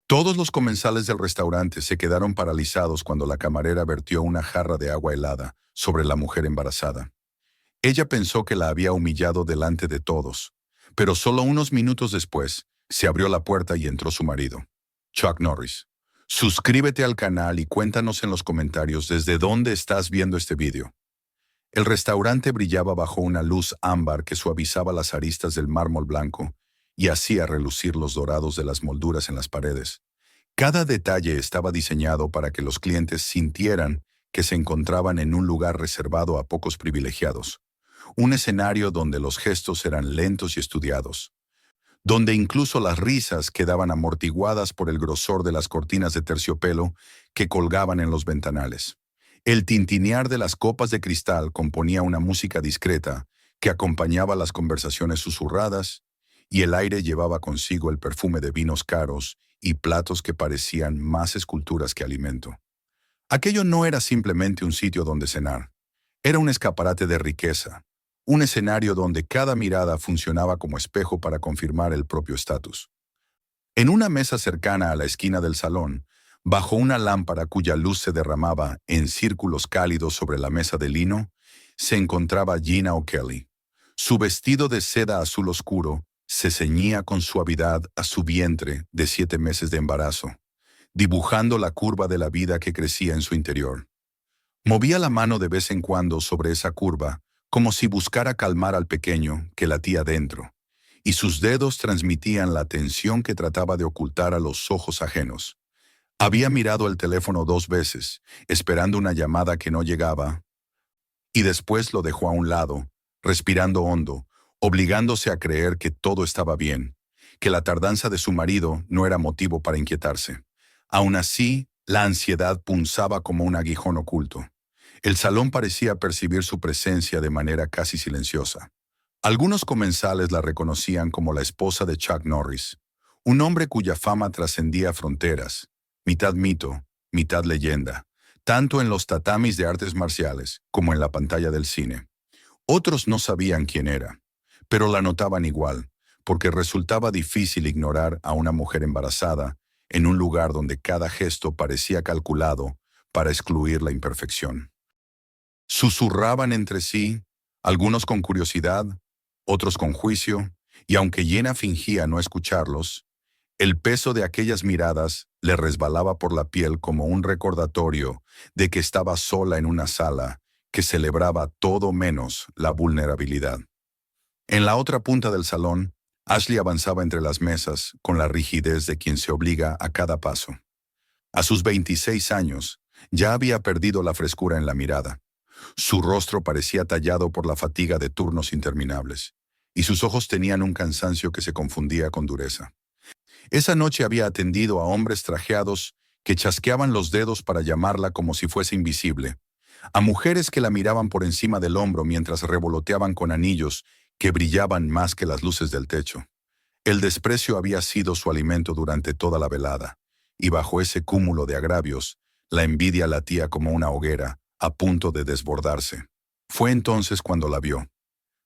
Todos los comensales del restaurante se quedaron paralizados cuando la camarera vertió una jarra de agua helada sobre la mujer embarazada. Ella pensó que la había humillado delante de todos, pero solo unos minutos después se abrió la puerta y entró su marido, Chuck Norris. Suscríbete al canal y cuéntanos en los comentarios desde dónde estás viendo este vídeo. El restaurante brillaba bajo una luz ámbar que suavizaba las aristas del mármol blanco y hacía relucir los dorados de las molduras en las paredes. Cada detalle estaba diseñado para que los clientes sintieran que se encontraban en un lugar reservado a pocos privilegiados, un escenario donde los gestos eran lentos y estudiados, donde incluso las risas quedaban amortiguadas por el grosor de las cortinas de terciopelo que colgaban en los ventanales. El tintinear de las copas de cristal componía una música discreta que acompañaba las conversaciones susurradas, y el aire llevaba consigo el perfume de vinos caros y platos que parecían más esculturas que alimento. Aquello no era simplemente un sitio donde cenar, era un escaparate de riqueza, un escenario donde cada mirada funcionaba como espejo para confirmar el propio estatus. En una mesa cercana a la esquina del salón, bajo una lámpara cuya luz se derramaba en círculos cálidos sobre la mesa de lino, se encontraba Gina O'Kelly. Su vestido de seda azul oscuro se ceñía con suavidad a su vientre de 7 meses de embarazo, dibujando la curva de la vida que crecía en su interior. Movía la mano de vez en cuando sobre esa curva, como si buscara calmar al pequeño que latía dentro, y sus dedos transmitían la tensión que trataba de ocultar a los ojos ajenos. Había mirado el teléfono 2 veces, esperando una llamada que no llegaba, y después lo dejó a un lado, respirando hondo, obligándose a creer que todo estaba bien, que la tardanza de su marido no era motivo para inquietarse. Aún así, la ansiedad punzaba como un aguijón oculto. El salón parecía percibir su presencia de manera casi silenciosa. Algunos comensales la reconocían como la esposa de Chuck Norris, un hombre cuya fama trascendía fronteras, mitad mito, mitad leyenda, tanto en los tatamis de artes marciales como en la pantalla del cine. Otros no sabían quién era, pero la notaban igual, porque resultaba difícil ignorar a una mujer embarazada en un lugar donde cada gesto parecía calculado para excluir la imperfección. Susurraban entre sí, algunos con curiosidad, otros con juicio, y aunque Jenna fingía no escucharlos, el peso de aquellas miradas le resbalaba por la piel como un recordatorio de que estaba sola en una sala que celebraba todo menos la vulnerabilidad. En la otra punta del salón, Ashley avanzaba entre las mesas con la rigidez de quien se obliga a cada paso. A sus 26 años, ya había perdido la frescura en la mirada. Su rostro parecía tallado por la fatiga de turnos interminables, y sus ojos tenían un cansancio que se confundía con dureza. Esa noche había atendido a hombres trajeados que chasqueaban los dedos para llamarla como si fuese invisible, a mujeres que la miraban por encima del hombro mientras revoloteaban con anillos que brillaban más que las luces del techo. El desprecio había sido su alimento durante toda la velada, y bajo ese cúmulo de agravios, la envidia latía como una hoguera, a punto de desbordarse. Fue entonces cuando la vio.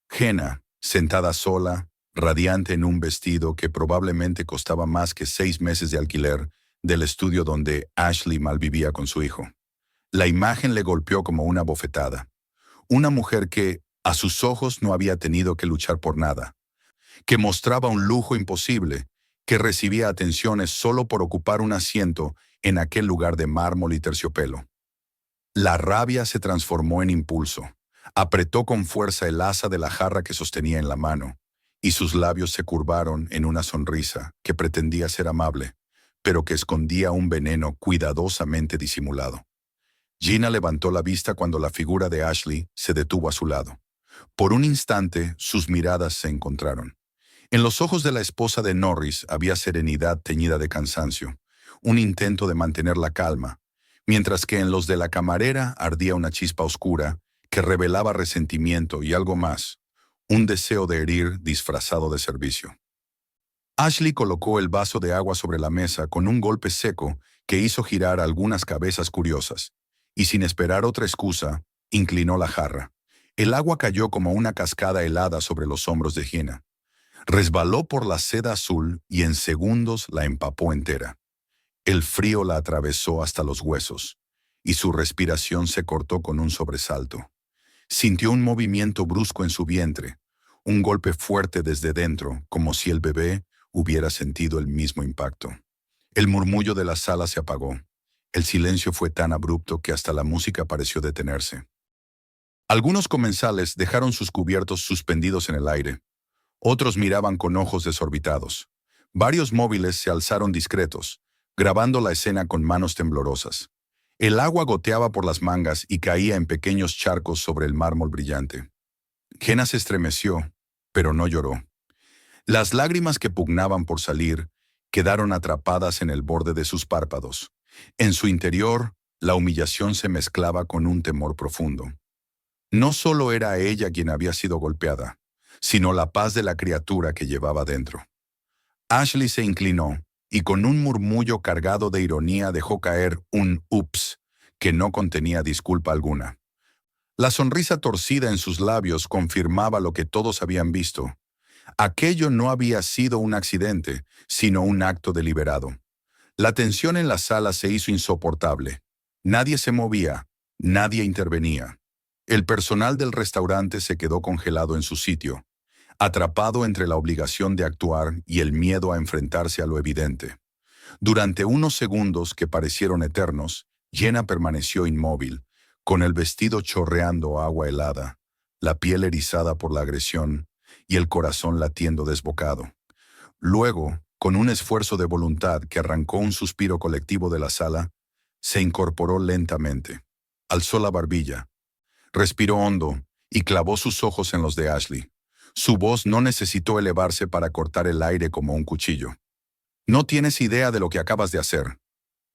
Jenna, sentada sola, radiante en un vestido que probablemente costaba más que 6 meses de alquiler del estudio donde Ashley malvivía con su hijo. La imagen le golpeó como una bofetada. Una mujer que, a sus ojos, no había tenido que luchar por nada, que mostraba un lujo imposible, que recibía atenciones solo por ocupar un asiento en aquel lugar de mármol y terciopelo. La rabia se transformó en impulso. Apretó con fuerza el asa de la jarra que sostenía en la mano, y sus labios se curvaron en una sonrisa que pretendía ser amable, pero que escondía un veneno cuidadosamente disimulado. Gina levantó la vista cuando la figura de Ashley se detuvo a su lado. Por un instante, sus miradas se encontraron. En los ojos de la esposa de Norris había serenidad teñida de cansancio, un intento de mantener la calma, mientras que en los de la camarera ardía una chispa oscura que revelaba resentimiento y algo más, un deseo de herir disfrazado de servicio. Ashley colocó el vaso de agua sobre la mesa con un golpe seco que hizo girar algunas cabezas curiosas, y sin esperar otra excusa, inclinó la jarra. El agua cayó como una cascada helada sobre los hombros de Gina. Resbaló por la seda azul y en segundos la empapó entera. El frío la atravesó hasta los huesos, y su respiración se cortó con un sobresalto. Sintió un movimiento brusco en su vientre, un golpe fuerte desde dentro, como si el bebé hubiera sentido el mismo impacto. El murmullo de la sala se apagó. El silencio fue tan abrupto que hasta la música pareció detenerse. Algunos comensales dejaron sus cubiertos suspendidos en el aire. Otros miraban con ojos desorbitados. Varios móviles se alzaron discretos, grabando la escena con manos temblorosas. El agua goteaba por las mangas y caía en pequeños charcos sobre el mármol brillante. Jenna se estremeció, pero no lloró. Las lágrimas que pugnaban por salir quedaron atrapadas en el borde de sus párpados. En su interior, la humillación se mezclaba con un temor profundo. No solo era ella quien había sido golpeada, sino la paz de la criatura que llevaba dentro. Ashley se inclinó y con un murmullo cargado de ironía dejó caer un «ups» que no contenía disculpa alguna. La sonrisa torcida en sus labios confirmaba lo que todos habían visto. Aquello no había sido un accidente, sino un acto deliberado. La tensión en la sala se hizo insoportable. Nadie se movía, nadie intervenía. El personal del restaurante se quedó congelado en su sitio, atrapado entre la obligación de actuar y el miedo a enfrentarse a lo evidente. Durante unos segundos que parecieron eternos, Jenna permaneció inmóvil, con el vestido chorreando agua helada, la piel erizada por la agresión y el corazón latiendo desbocado. Luego, con un esfuerzo de voluntad que arrancó un suspiro colectivo de la sala, se incorporó lentamente. Alzó la barbilla, respiró hondo y clavó sus ojos en los de Ashley. Su voz no necesitó elevarse para cortar el aire como un cuchillo. «No tienes idea de lo que acabas de hacer».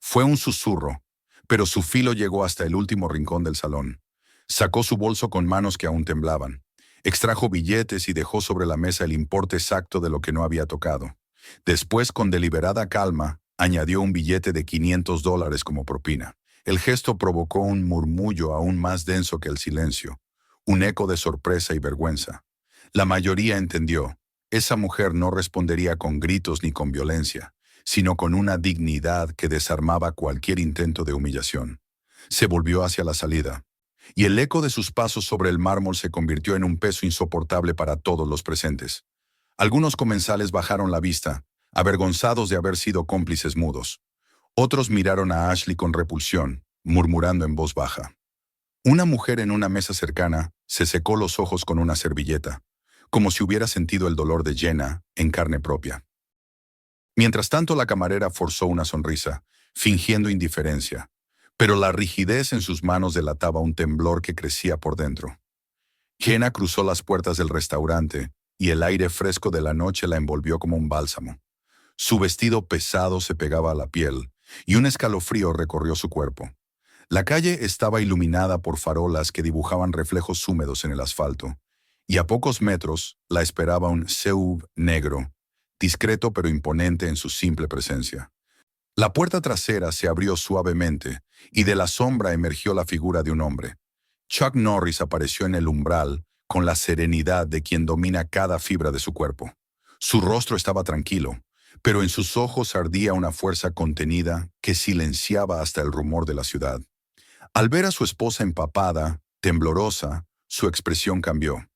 Fue un susurro, pero su filo llegó hasta el último rincón del salón. Sacó su bolso con manos que aún temblaban. Extrajo billetes y dejó sobre la mesa el importe exacto de lo que no había tocado. Después, con deliberada calma, añadió un billete de $500 como propina. El gesto provocó un murmullo aún más denso que el silencio, un eco de sorpresa y vergüenza. La mayoría entendió. Esa mujer no respondería con gritos ni con violencia, sino con una dignidad que desarmaba cualquier intento de humillación. Se volvió hacia la salida, y el eco de sus pasos sobre el mármol se convirtió en un peso insoportable para todos los presentes. Algunos comensales bajaron la vista, avergonzados de haber sido cómplices mudos. Otros miraron a Ashley con repulsión, murmurando en voz baja. Una mujer en una mesa cercana se secó los ojos con una servilleta, como si hubiera sentido el dolor de Jenna en carne propia. Mientras tanto, la camarera forzó una sonrisa, fingiendo indiferencia, pero la rigidez en sus manos delataba un temblor que crecía por dentro. Jenna cruzó las puertas del restaurante y el aire fresco de la noche la envolvió como un bálsamo. Su vestido pesado se pegaba a la piel y un escalofrío recorrió su cuerpo. La calle estaba iluminada por farolas que dibujaban reflejos húmedos en el asfalto, y a pocos metros la esperaba un SUV negro, discreto pero imponente en su simple presencia. La puerta trasera se abrió suavemente y de la sombra emergió la figura de un hombre. Chuck Norris apareció en el umbral con la serenidad de quien domina cada fibra de su cuerpo. Su rostro estaba tranquilo, pero en sus ojos ardía una fuerza contenida que silenciaba hasta el rumor de la ciudad. Al ver a su esposa empapada, temblorosa, su expresión cambió.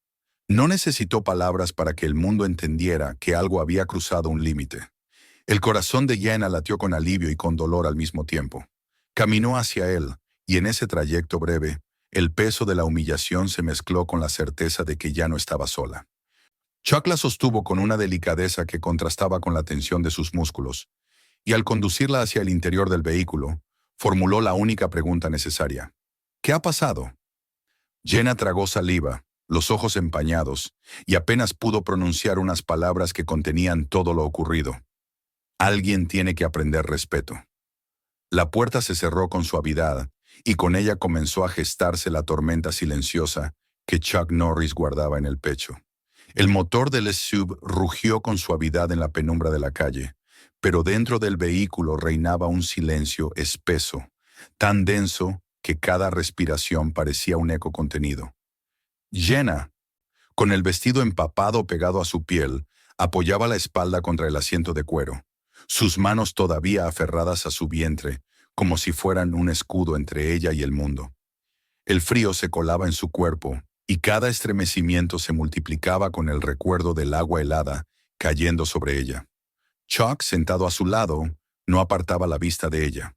No necesitó palabras para que el mundo entendiera que algo había cruzado un límite. El corazón de Jenna latió con alivio y con dolor al mismo tiempo. Caminó hacia él, y en ese trayecto breve, el peso de la humillación se mezcló con la certeza de que ya no estaba sola. Chuck la sostuvo con una delicadeza que contrastaba con la tensión de sus músculos, y al conducirla hacia el interior del vehículo, formuló la única pregunta necesaria. «¿Qué ha pasado?» Jenna tragó saliva, los ojos empañados, y apenas pudo pronunciar unas palabras que contenían todo lo ocurrido. Alguien tiene que aprender respeto. La puerta se cerró con suavidad, y con ella comenzó a gestarse la tormenta silenciosa que Chuck Norris guardaba en el pecho. El motor del SUV rugió con suavidad en la penumbra de la calle, pero dentro del vehículo reinaba un silencio espeso, tan denso que cada respiración parecía un eco contenido. Jenna, con el vestido empapado pegado a su piel, apoyaba la espalda contra el asiento de cuero. sus manos todavía aferradas a su vientre, como si fueran un escudo entre ella y el mundo. El frío se colaba en su cuerpo, y cada estremecimiento se multiplicaba con el recuerdo del agua helada cayendo sobre ella. Chuck, sentado a su lado, no apartaba la vista de ella.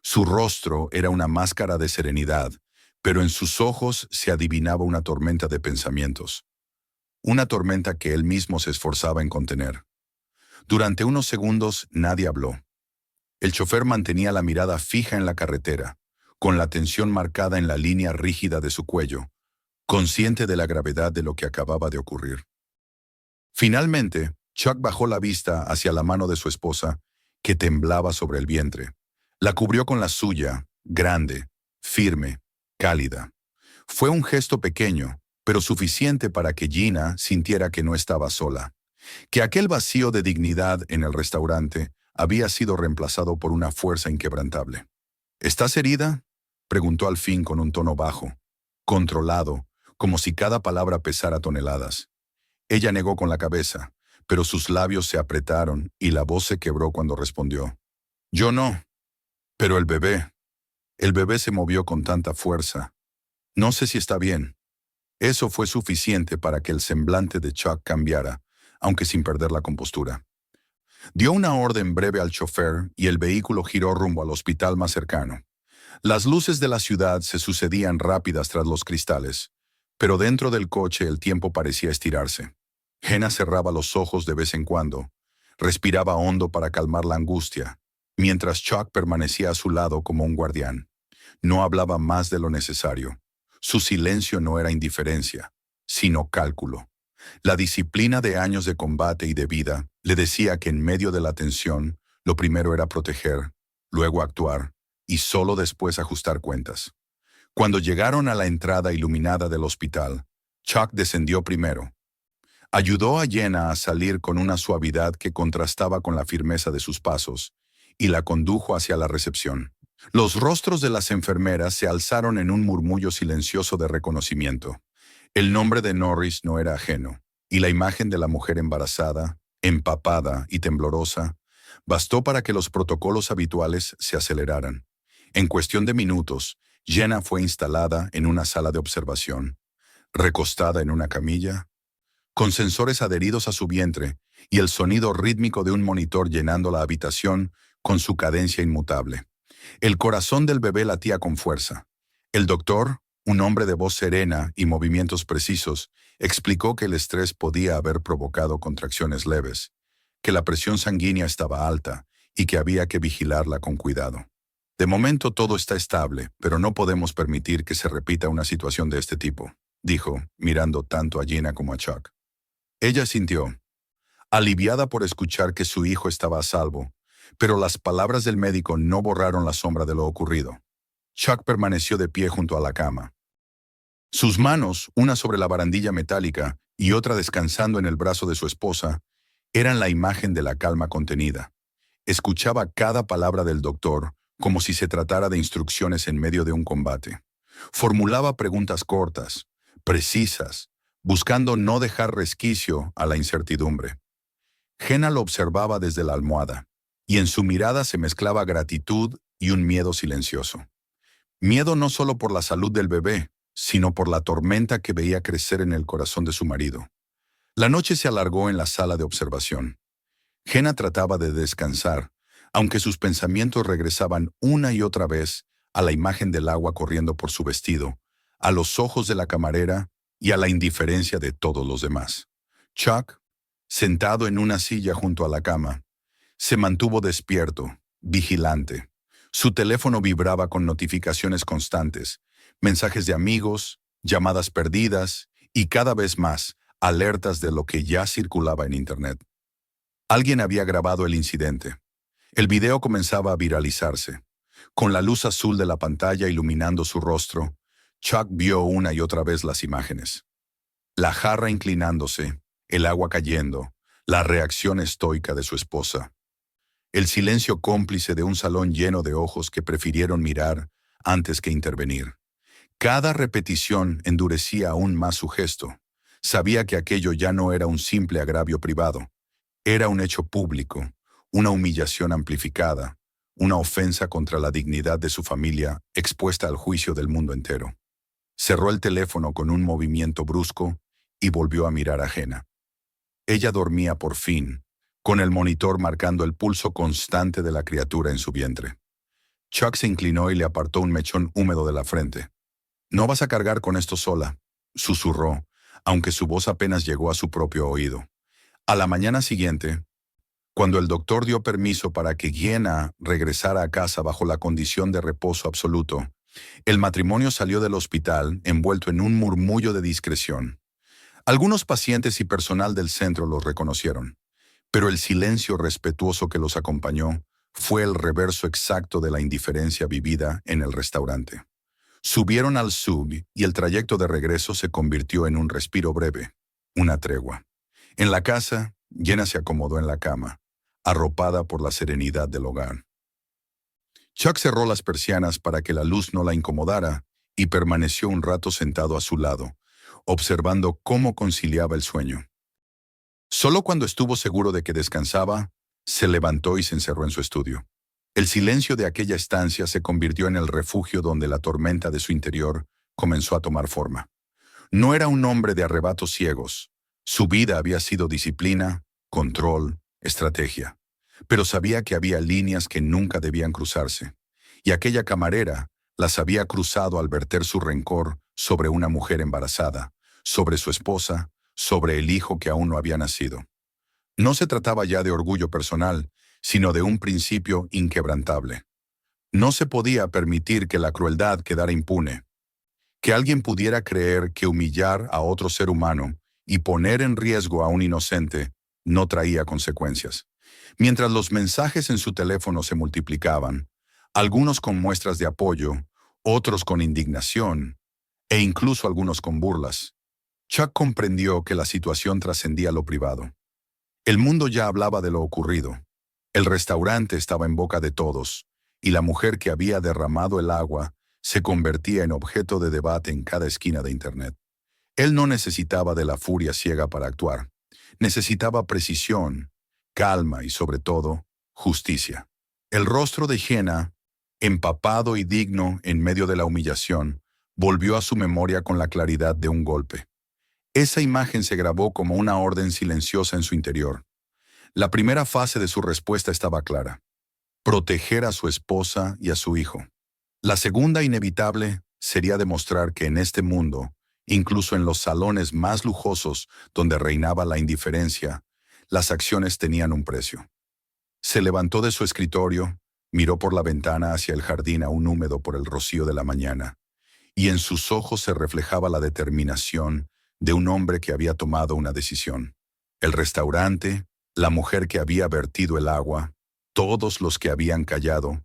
Su rostro era una máscara de serenidad, pero en sus ojos se adivinaba una tormenta de pensamientos. Una tormenta que él mismo se esforzaba en contener. Durante unos segundos nadie habló. El chofer mantenía la mirada fija en la carretera, con la tensión marcada en la línea rígida de su cuello, consciente de la gravedad de lo que acababa de ocurrir. Finalmente, Chuck bajó la vista hacia la mano de su esposa, que temblaba sobre el vientre. La cubrió con la suya, grande, firme, cálida. Fue un gesto pequeño, pero suficiente para que Gina sintiera que no estaba sola, que aquel vacío de dignidad en el restaurante había sido reemplazado por una fuerza inquebrantable. ¿Estás herida?, preguntó al fin con un tono bajo, controlado, como si cada palabra pesara toneladas. Ella negó con la cabeza, pero sus labios se apretaron y la voz se quebró cuando respondió. Yo no, pero el bebé. El bebé se movió con tanta fuerza. No sé si está bien. Eso fue suficiente para que el semblante de Chuck cambiara, aunque sin perder la compostura. Dio una orden breve al chofer y el vehículo giró rumbo al hospital más cercano. Las luces de la ciudad se sucedían rápidas tras los cristales, pero dentro del coche el tiempo parecía estirarse. Jenna cerraba los ojos de vez en cuando, respiraba hondo para calmar la angustia, mientras Chuck permanecía a su lado como un guardián. No hablaba más de lo necesario. Su silencio no era indiferencia, sino cálculo. La disciplina de años de combate y de vida le decía que en medio de la tensión, lo primero era proteger, luego actuar, y solo después ajustar cuentas. Cuando llegaron a la entrada iluminada del hospital, Chuck descendió primero. Ayudó a Jenna a salir con una suavidad que contrastaba con la firmeza de sus pasos, y la condujo hacia la recepción. Los rostros de las enfermeras se alzaron en un murmullo silencioso de reconocimiento. El nombre de Norris no era ajeno, y la imagen de la mujer embarazada, empapada y temblorosa, bastó para que los protocolos habituales se aceleraran. En cuestión de minutos, Jenna fue instalada en una sala de observación, recostada en una camilla, con sensores adheridos a su vientre y el sonido rítmico de un monitor llenando la habitación con su cadencia inmutable. El corazón del bebé latía con fuerza. El doctor, un hombre de voz serena y movimientos precisos, explicó que el estrés podía haber provocado contracciones leves, que la presión sanguínea estaba alta y que había que vigilarla con cuidado. De momento todo está estable, pero no podemos permitir que se repita una situación de este tipo, dijo, mirando tanto a Gina como a Chuck. Ella sintió, aliviada por escuchar que su hijo estaba a salvo, pero las palabras del médico no borraron la sombra de lo ocurrido. Chuck permaneció de pie junto a la cama. Sus manos, una sobre la barandilla metálica y otra descansando en el brazo de su esposa, eran la imagen de la calma contenida. Escuchaba cada palabra del doctor como si se tratara de instrucciones en medio de un combate. Formulaba preguntas cortas, precisas, buscando no dejar resquicio a la incertidumbre. Jenna lo observaba desde la almohada, y en su mirada se mezclaba gratitud y un miedo silencioso. Miedo no solo por la salud del bebé, sino por la tormenta que veía crecer en el corazón de su marido. La noche se alargó en la sala de observación. Jenna trataba de descansar, aunque sus pensamientos regresaban una y otra vez a la imagen del agua corriendo por su vestido, a los ojos de la camarera y a la indiferencia de todos los demás. Chuck, sentado en una silla junto a la cama, se mantuvo despierto, vigilante. Su teléfono vibraba con notificaciones constantes, mensajes de amigos, llamadas perdidas y cada vez más alertas de lo que ya circulaba en Internet. Alguien había grabado el incidente. El video comenzaba a viralizarse. Con la luz azul de la pantalla iluminando su rostro, Chuck vio una y otra vez las imágenes. La jarra inclinándose, el agua cayendo, la reacción estoica de su esposa. El silencio cómplice de un salón lleno de ojos que prefirieron mirar antes que intervenir. Cada repetición endurecía aún más su gesto. Sabía que aquello ya no era un simple agravio privado. Era un hecho público, una humillación amplificada, una ofensa contra la dignidad de su familia expuesta al juicio del mundo entero. Cerró el teléfono con un movimiento brusco y volvió a mirar a Jenna. Ella dormía por fin, con el monitor marcando el pulso constante de la criatura en su vientre. Chuck se inclinó y le apartó un mechón húmedo de la frente. «No vas a cargar con esto sola», susurró, aunque su voz apenas llegó a su propio oído. A la mañana siguiente, cuando el doctor dio permiso para que Jenna regresara a casa bajo la condición de reposo absoluto, el matrimonio salió del hospital envuelto en un murmullo de discreción. Algunos pacientes y personal del centro los reconocieron, pero el silencio respetuoso que los acompañó fue el reverso exacto de la indiferencia vivida en el restaurante. Subieron al sub y el trayecto de regreso se convirtió en un respiro breve, una tregua. En la casa, Jenna se acomodó en la cama, arropada por la serenidad del hogar. Chuck cerró las persianas para que la luz no la incomodara y permaneció un rato sentado a su lado, observando cómo conciliaba el sueño. Solo cuando estuvo seguro de que descansaba, se levantó y se encerró en su estudio. El silencio de aquella estancia se convirtió en el refugio donde la tormenta de su interior comenzó a tomar forma. No era un hombre de arrebatos ciegos. Su vida había sido disciplina, control, estrategia. Pero sabía que había líneas que nunca debían cruzarse. Y aquella camarera las había cruzado al verter su rencor sobre una mujer embarazada, sobre su esposa, sobre el hijo que aún no había nacido. No se trataba ya de orgullo personal, sino de un principio inquebrantable. No se podía permitir que la crueldad quedara impune, que alguien pudiera creer que humillar a otro ser humano y poner en riesgo a un inocente no traía consecuencias. Mientras los mensajes en su teléfono se multiplicaban, algunos con muestras de apoyo, otros con indignación, e incluso algunos con burlas, Chuck comprendió que la situación trascendía lo privado. El mundo ya hablaba de lo ocurrido. El restaurante estaba en boca de todos, y la mujer que había derramado el agua se convertía en objeto de debate en cada esquina de Internet. Él no necesitaba de la furia ciega para actuar. Necesitaba precisión, calma y, sobre todo, justicia. El rostro de Jenna, empapado y digno en medio de la humillación, volvió a su memoria con la claridad de un golpe. Esa imagen se grabó como una orden silenciosa en su interior. La primera fase de su respuesta estaba clara: proteger a su esposa y a su hijo. La segunda, inevitable, sería demostrar que en este mundo, incluso en los salones más lujosos donde reinaba la indiferencia, las acciones tenían un precio. Se levantó de su escritorio, miró por la ventana hacia el jardín aún húmedo por el rocío de la mañana, y en sus ojos se reflejaba la determinación de un hombre que había tomado una decisión. El restaurante, la mujer que había vertido el agua, todos los que habían callado,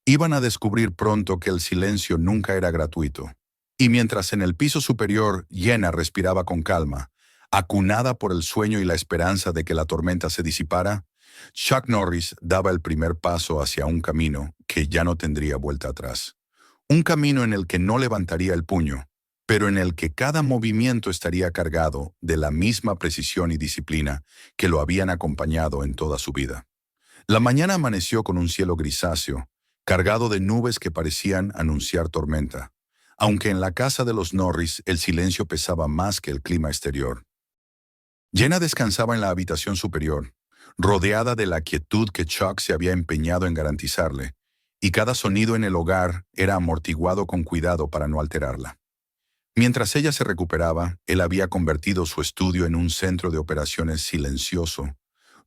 iban a descubrir pronto que el silencio nunca era gratuito. Y mientras en el piso superior Jenna respiraba con calma, acunada por el sueño y la esperanza de que la tormenta se disipara, Chuck Norris daba el primer paso hacia un camino que ya no tendría vuelta atrás. Un camino en el que no levantaría el puño, pero en el que cada movimiento estaría cargado de la misma precisión y disciplina que lo habían acompañado en toda su vida. La mañana amaneció con un cielo grisáceo, cargado de nubes que parecían anunciar tormenta, aunque en la casa de los Norris el silencio pesaba más que el clima exterior. Jenna descansaba en la habitación superior, rodeada de la quietud que Chuck se había empeñado en garantizarle, y cada sonido en el hogar era amortiguado con cuidado para no alterarla. Mientras ella se recuperaba, él había convertido su estudio en un centro de operaciones silencioso,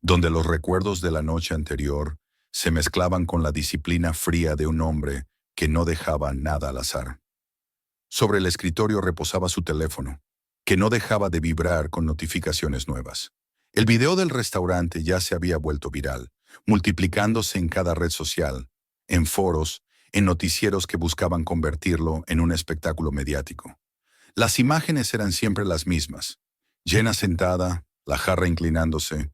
donde los recuerdos de la noche anterior se mezclaban con la disciplina fría de un hombre que no dejaba nada al azar. Sobre el escritorio reposaba su teléfono, que no dejaba de vibrar con notificaciones nuevas. El video del restaurante ya se había vuelto viral, multiplicándose en cada red social, en foros, en noticieros que buscaban convertirlo en un espectáculo mediático. Las imágenes eran siempre las mismas: Jenna sentada, la jarra inclinándose,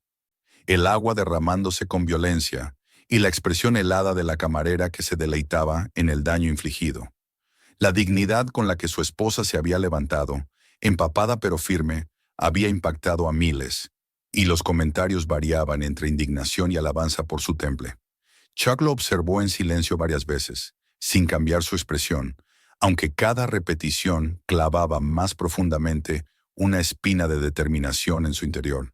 el agua derramándose con violencia y la expresión helada de la camarera que se deleitaba en el daño infligido. La dignidad con la que su esposa se había levantado, empapada pero firme, había impactado a miles, y los comentarios variaban entre indignación y alabanza por su temple. Chuck lo observó en silencio varias veces, sin cambiar su expresión, aunque cada repetición clavaba más profundamente una espina de determinación en su interior.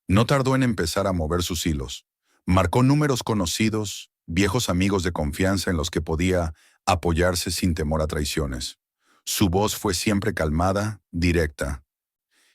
No tardó en empezar a mover sus hilos. Marcó números conocidos, viejos amigos de confianza en los que podía apoyarse sin temor a traiciones. Su voz fue siempre calmada, directa,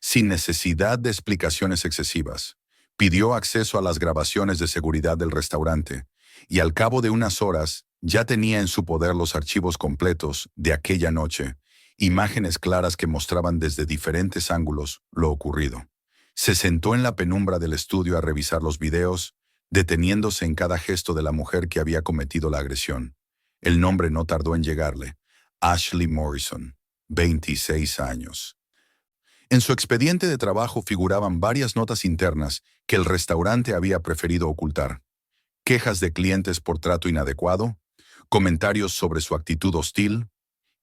sin necesidad de explicaciones excesivas. Pidió acceso a las grabaciones de seguridad del restaurante, y al cabo de unas horas ya tenía en su poder los archivos completos de aquella noche, imágenes claras que mostraban desde diferentes ángulos lo ocurrido. Se sentó en la penumbra del estudio a revisar los videos, deteniéndose en cada gesto de la mujer que había cometido la agresión. El nombre no tardó en llegarle: Ashley Morrison, 26 años. En su expediente de trabajo figuraban varias notas internas que el restaurante había preferido ocultar: quejas de clientes por trato inadecuado, comentarios sobre su actitud hostil,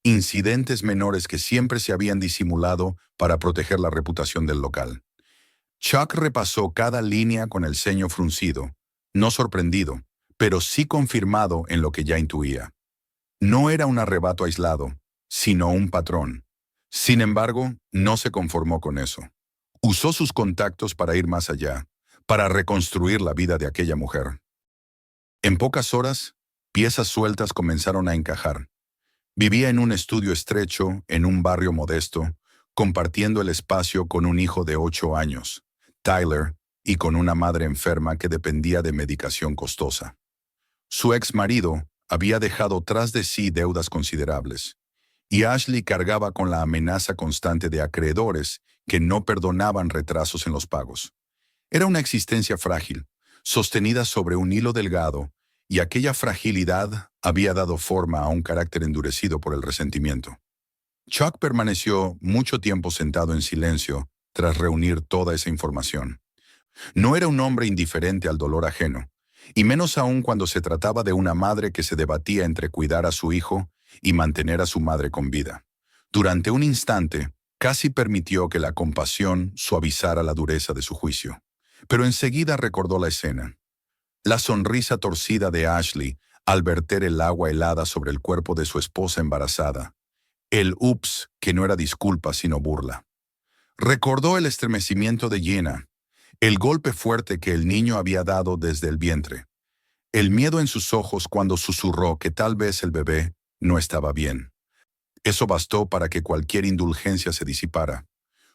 incidentes menores que siempre se habían disimulado para proteger la reputación del local. Chuck repasó cada línea con el ceño fruncido, no sorprendido, pero sí confirmado en lo que ya intuía. No era un arrebato aislado, sino un patrón. Sin embargo, no se conformó con eso. Usó sus contactos para ir más allá, para reconstruir la vida de aquella mujer. En pocas horas, piezas sueltas comenzaron a encajar. Vivía en un estudio estrecho, en un barrio modesto, compartiendo el espacio con un hijo de 8 años, Tyler, y con una madre enferma que dependía de medicación costosa. Su ex marido había dejado tras de sí deudas considerables, y Ashley cargaba con la amenaza constante de acreedores que no perdonaban retrasos en los pagos. Era una existencia frágil, sostenida sobre un hilo delgado, y aquella fragilidad había dado forma a un carácter endurecido por el resentimiento. Chuck permaneció mucho tiempo sentado en silencio tras reunir toda esa información. No era un hombre indiferente al dolor ajeno, y menos aún cuando se trataba de una madre que se debatía entre cuidar a su hijo y mantener a su madre con vida. Durante un instante, casi permitió que la compasión suavizara la dureza de su juicio, pero enseguida recordó la escena. La sonrisa torcida de Ashley al verter el agua helada sobre el cuerpo de su esposa embarazada. El ups que no era disculpa sino burla. Recordó el estremecimiento de Jenna, el golpe fuerte que el niño había dado desde el vientre, el miedo en sus ojos cuando susurró que tal vez el bebé no estaba bien. Eso bastó para que cualquier indulgencia se disipara.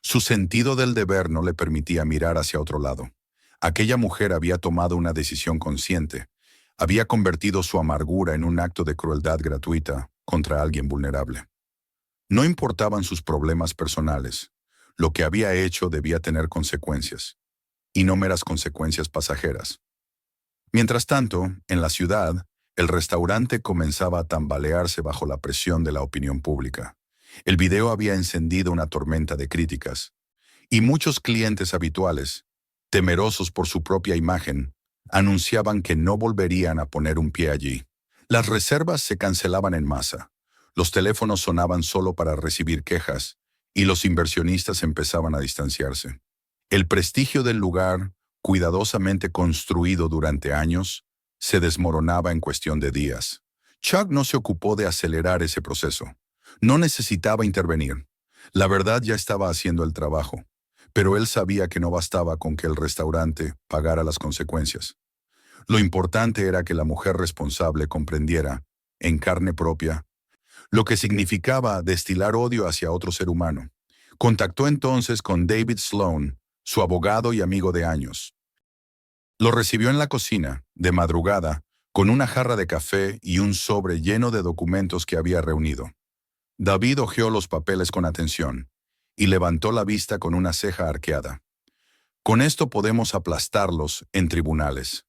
Su sentido del deber no le permitía mirar hacia otro lado. Aquella mujer había tomado una decisión consciente. Había convertido su amargura en un acto de crueldad gratuita contra alguien vulnerable. No importaban sus problemas personales. Lo que había hecho debía tener consecuencias, y no meras consecuencias pasajeras. Mientras tanto, en la ciudad, el restaurante comenzaba a tambalearse bajo la presión de la opinión pública. El video había encendido una tormenta de críticas, y muchos clientes habituales, temerosos por su propia imagen, anunciaban que no volverían a poner un pie allí. Las reservas se cancelaban en masa, los teléfonos sonaban solo para recibir quejas, y los inversionistas empezaban a distanciarse. El prestigio del lugar, cuidadosamente construido durante años, se desmoronaba en cuestión de días. Chuck no se ocupó de acelerar ese proceso. No necesitaba intervenir. La verdad ya estaba haciendo el trabajo, pero él sabía que no bastaba con que el restaurante pagara las consecuencias. Lo importante era que la mujer responsable comprendiera, en carne propia, lo que significaba destilar odio hacia otro ser humano. Contactó entonces con David Sloan, su abogado y amigo de años. Lo recibió en la cocina, de madrugada, con una jarra de café y un sobre lleno de documentos que había reunido. David hojeó los papeles con atención y levantó la vista con una ceja arqueada. Con esto podemos aplastarlos en tribunales.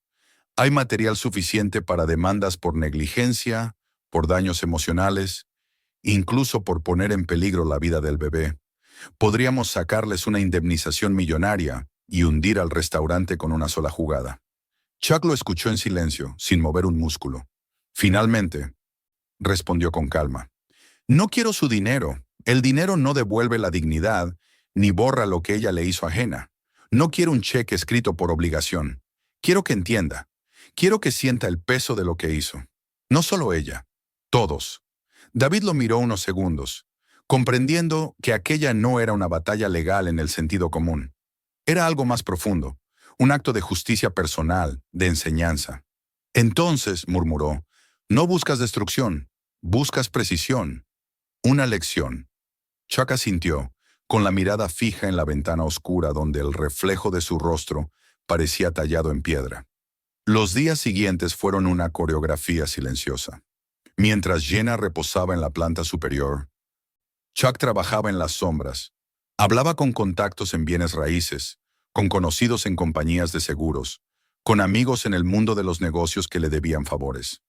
Hay material suficiente para demandas por negligencia, por daños emocionales, incluso por poner en peligro la vida del bebé. Podríamos sacarles una indemnización millonaria y hundir al restaurante con una sola jugada. Chuck lo escuchó en silencio, sin mover un músculo. Finalmente, respondió con calma: no quiero su dinero. El dinero no devuelve la dignidad, ni borra lo que ella le hizo ajena. No quiero un cheque escrito por obligación. Quiero que entienda. Quiero que sienta el peso de lo que hizo. No solo ella, todos. David lo miró unos segundos, comprendiendo que aquella no era una batalla legal en el sentido común. Era algo más profundo, un acto de justicia personal, de enseñanza. Entonces, murmuró, no buscas destrucción, buscas precisión. Una lección. Chuck asintió, con la mirada fija en la ventana oscura donde el reflejo de su rostro parecía tallado en piedra. Los días siguientes fueron una coreografía silenciosa. Mientras Jenna reposaba en la planta superior, Chuck trabajaba en las sombras. Hablaba con contactos en bienes raíces, con conocidos en compañías de seguros, con amigos en el mundo de los negocios que le debían favores.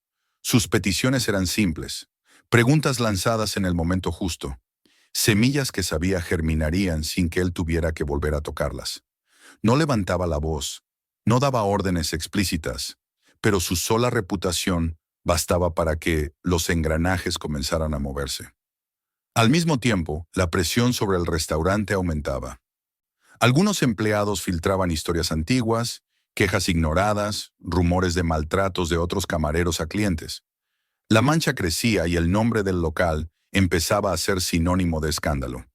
Sus peticiones eran simples, preguntas lanzadas en el momento justo, semillas que sabía germinarían sin que él tuviera que volver a tocarlas. No levantaba la voz, no daba órdenes explícitas, pero su sola reputación bastaba para que los engranajes comenzaran a moverse. Al mismo tiempo, la presión sobre el restaurante aumentaba. Algunos empleados filtraban historias antiguas, quejas ignoradas, rumores de maltratos de otros camareros a clientes. La mancha crecía y el nombre del local empezaba a ser sinónimo de escándalo.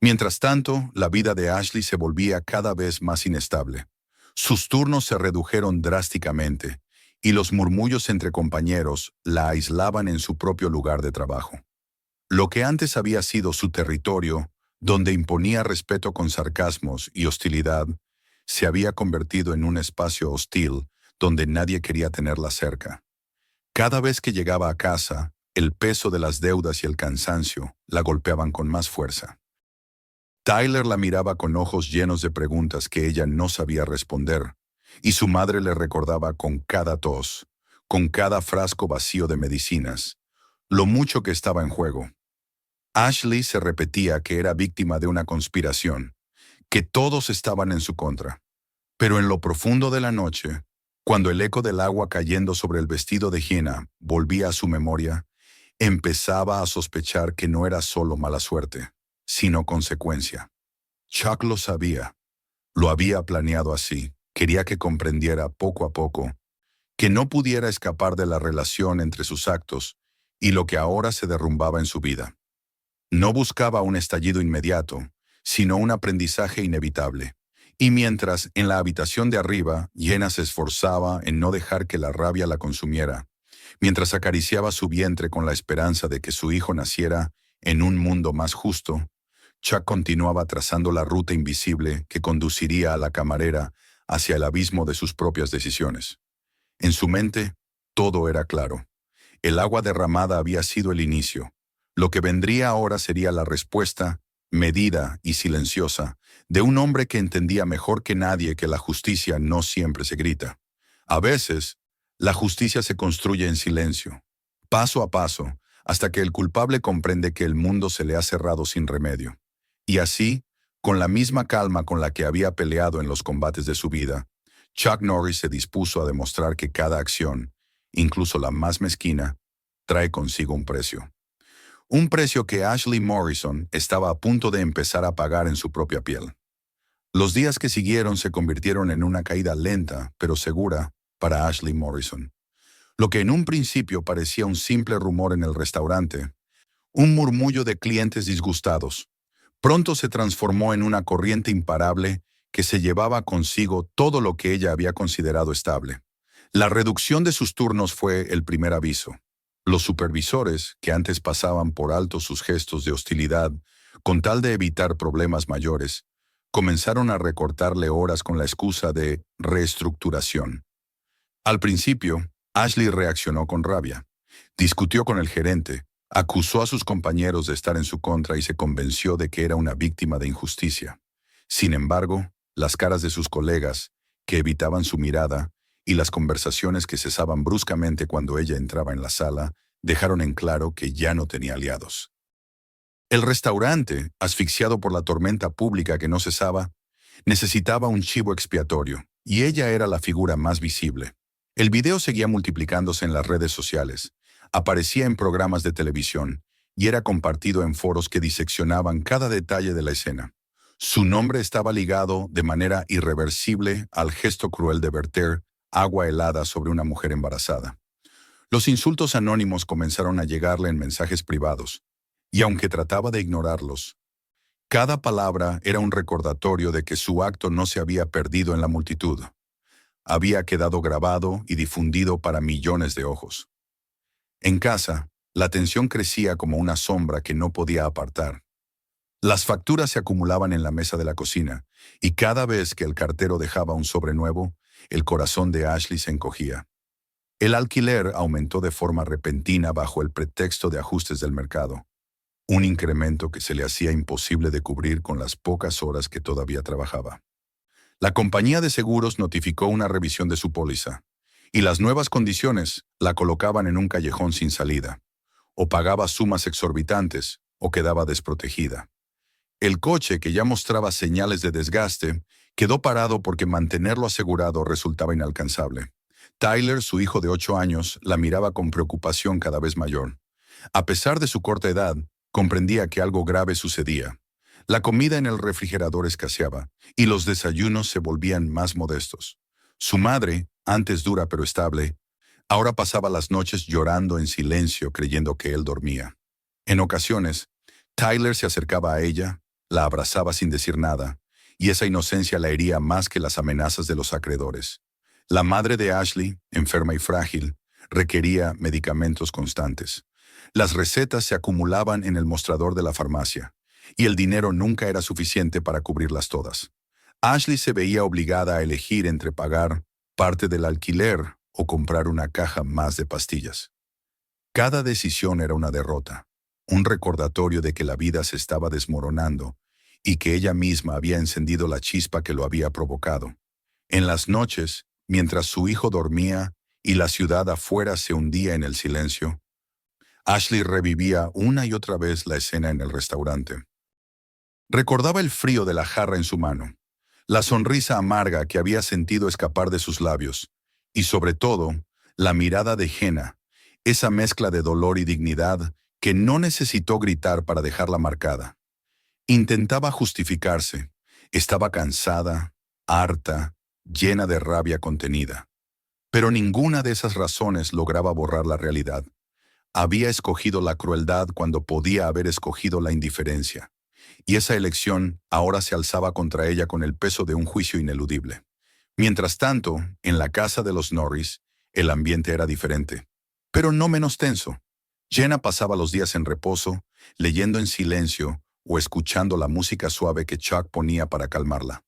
Mientras tanto, la vida de Ashley se volvía cada vez más inestable. Sus turnos se redujeron drásticamente, y los murmullos entre compañeros la aislaban en su propio lugar de trabajo. Lo que antes había sido su territorio, donde imponía respeto con sarcasmos y hostilidad, se había convertido en un espacio hostil donde nadie quería tenerla cerca. Cada vez que llegaba a casa, el peso de las deudas y el cansancio la golpeaban con más fuerza. Tyler la miraba con ojos llenos de preguntas que ella no sabía responder, y su madre le recordaba con cada tos, con cada frasco vacío de medicinas, lo mucho que estaba en juego. Ashley se repetía que era víctima de una conspiración, que todos estaban en su contra. Pero en lo profundo de la noche, cuando el eco del agua cayendo sobre el vestido de Jenna volvía a su memoria, empezaba a sospechar que no era solo mala suerte, sino consecuencia. Chuck lo sabía, lo había planeado así, quería que comprendiera poco a poco, que no pudiera escapar de la relación entre sus actos y lo que ahora se derrumbaba en su vida. No buscaba un estallido inmediato, sino un aprendizaje inevitable. Y mientras, en la habitación de arriba, Jenna se esforzaba en no dejar que la rabia la consumiera, mientras acariciaba su vientre con la esperanza de que su hijo naciera en un mundo más justo, Chuck continuaba trazando la ruta invisible que conduciría a la camarera hacia el abismo de sus propias decisiones. En su mente, todo era claro. El agua derramada había sido el inicio. Lo que vendría ahora sería la respuesta, medida y silenciosa, de un hombre que entendía mejor que nadie que la justicia no siempre se grita. A veces, la justicia se construye en silencio, paso a paso, hasta que el culpable comprende que el mundo se le ha cerrado sin remedio. Y así, con la misma calma con la que había peleado en los combates de su vida, Chuck Norris se dispuso a demostrar que cada acción, incluso la más mezquina, trae consigo un precio. Un precio que Ashley Morrison estaba a punto de empezar a pagar en su propia piel. Los días que siguieron se convirtieron en una caída lenta, pero segura, para Ashley Morrison. Lo que en un principio parecía un simple rumor en el restaurante, un murmullo de clientes disgustados, pronto se transformó en una corriente imparable que se llevaba consigo todo lo que ella había considerado estable. La reducción de sus turnos fue el primer aviso. Los supervisores, que antes pasaban por alto sus gestos de hostilidad, con tal de evitar problemas mayores, comenzaron a recortarle horas con la excusa de reestructuración. Al principio, Ashley reaccionó con rabia. Discutió con el gerente, acusó a sus compañeros de estar en su contra y se convenció de que era una víctima de injusticia. Sin embargo, las caras de sus colegas, que evitaban su mirada, y las conversaciones que cesaban bruscamente cuando ella entraba en la sala, dejaron en claro que ya no tenía aliados. El restaurante, asfixiado por la tormenta pública que no cesaba, necesitaba un chivo expiatorio, y ella era la figura más visible. El video seguía multiplicándose en las redes sociales, aparecía en programas de televisión, y era compartido en foros que diseccionaban cada detalle de la escena. Su nombre estaba ligado de manera irreversible al gesto cruel de verter agua helada sobre una mujer embarazada. Los insultos anónimos comenzaron a llegarle en mensajes privados, y aunque trataba de ignorarlos, cada palabra era un recordatorio de que su acto no se había perdido en la multitud. Había quedado grabado y difundido para millones de ojos. En casa, la tensión crecía como una sombra que no podía apartar. Las facturas se acumulaban en la mesa de la cocina, y cada vez que el cartero dejaba un sobre nuevo, el corazón de Ashley se encogía. El alquiler aumentó de forma repentina bajo el pretexto de ajustes del mercado, un incremento que se le hacía imposible de cubrir con las pocas horas que todavía trabajaba. La compañía de seguros notificó una revisión de su póliza, y las nuevas condiciones la colocaban en un callejón sin salida. O pagaba sumas exorbitantes, o quedaba desprotegida. El coche, que ya mostraba señales de desgaste, quedó parado porque mantenerlo asegurado resultaba inalcanzable. Tyler, su hijo de 8 años, la miraba con preocupación cada vez mayor. A pesar de su corta edad, comprendía que algo grave sucedía. La comida en el refrigerador escaseaba, y los desayunos se volvían más modestos. Su madre, antes dura pero estable, ahora pasaba las noches llorando en silencio creyendo que él dormía. En ocasiones, Tyler se acercaba a ella, la abrazaba sin decir nada, y esa inocencia la hería más que las amenazas de los acreedores. La madre de Ashley, enferma y frágil, requería medicamentos constantes. Las recetas se acumulaban en el mostrador de la farmacia, y el dinero nunca era suficiente para cubrirlas todas. Ashley se veía obligada a elegir entre pagar parte del alquiler o comprar una caja más de pastillas. Cada decisión era una derrota, un recordatorio de que la vida se estaba desmoronando y que ella misma había encendido la chispa que lo había provocado. En las noches, mientras su hijo dormía y la ciudad afuera se hundía en el silencio, Ashley revivía una y otra vez la escena en el restaurante. Recordaba el frío de la jarra en su mano, la sonrisa amarga que había sentido escapar de sus labios, y sobre todo, la mirada de Jenna, esa mezcla de dolor y dignidad que no necesitó gritar para dejarla marcada. Intentaba justificarse. Estaba cansada, harta, llena de rabia contenida. Pero ninguna de esas razones lograba borrar la realidad. Había escogido la crueldad cuando podía haber escogido la indiferencia. Y esa elección ahora se alzaba contra ella con el peso de un juicio ineludible. Mientras tanto, en la casa de los Norris, el ambiente era diferente, pero no menos tenso. Jenna pasaba los días en reposo, leyendo en silencio o escuchando la música suave que Chuck ponía para calmarla.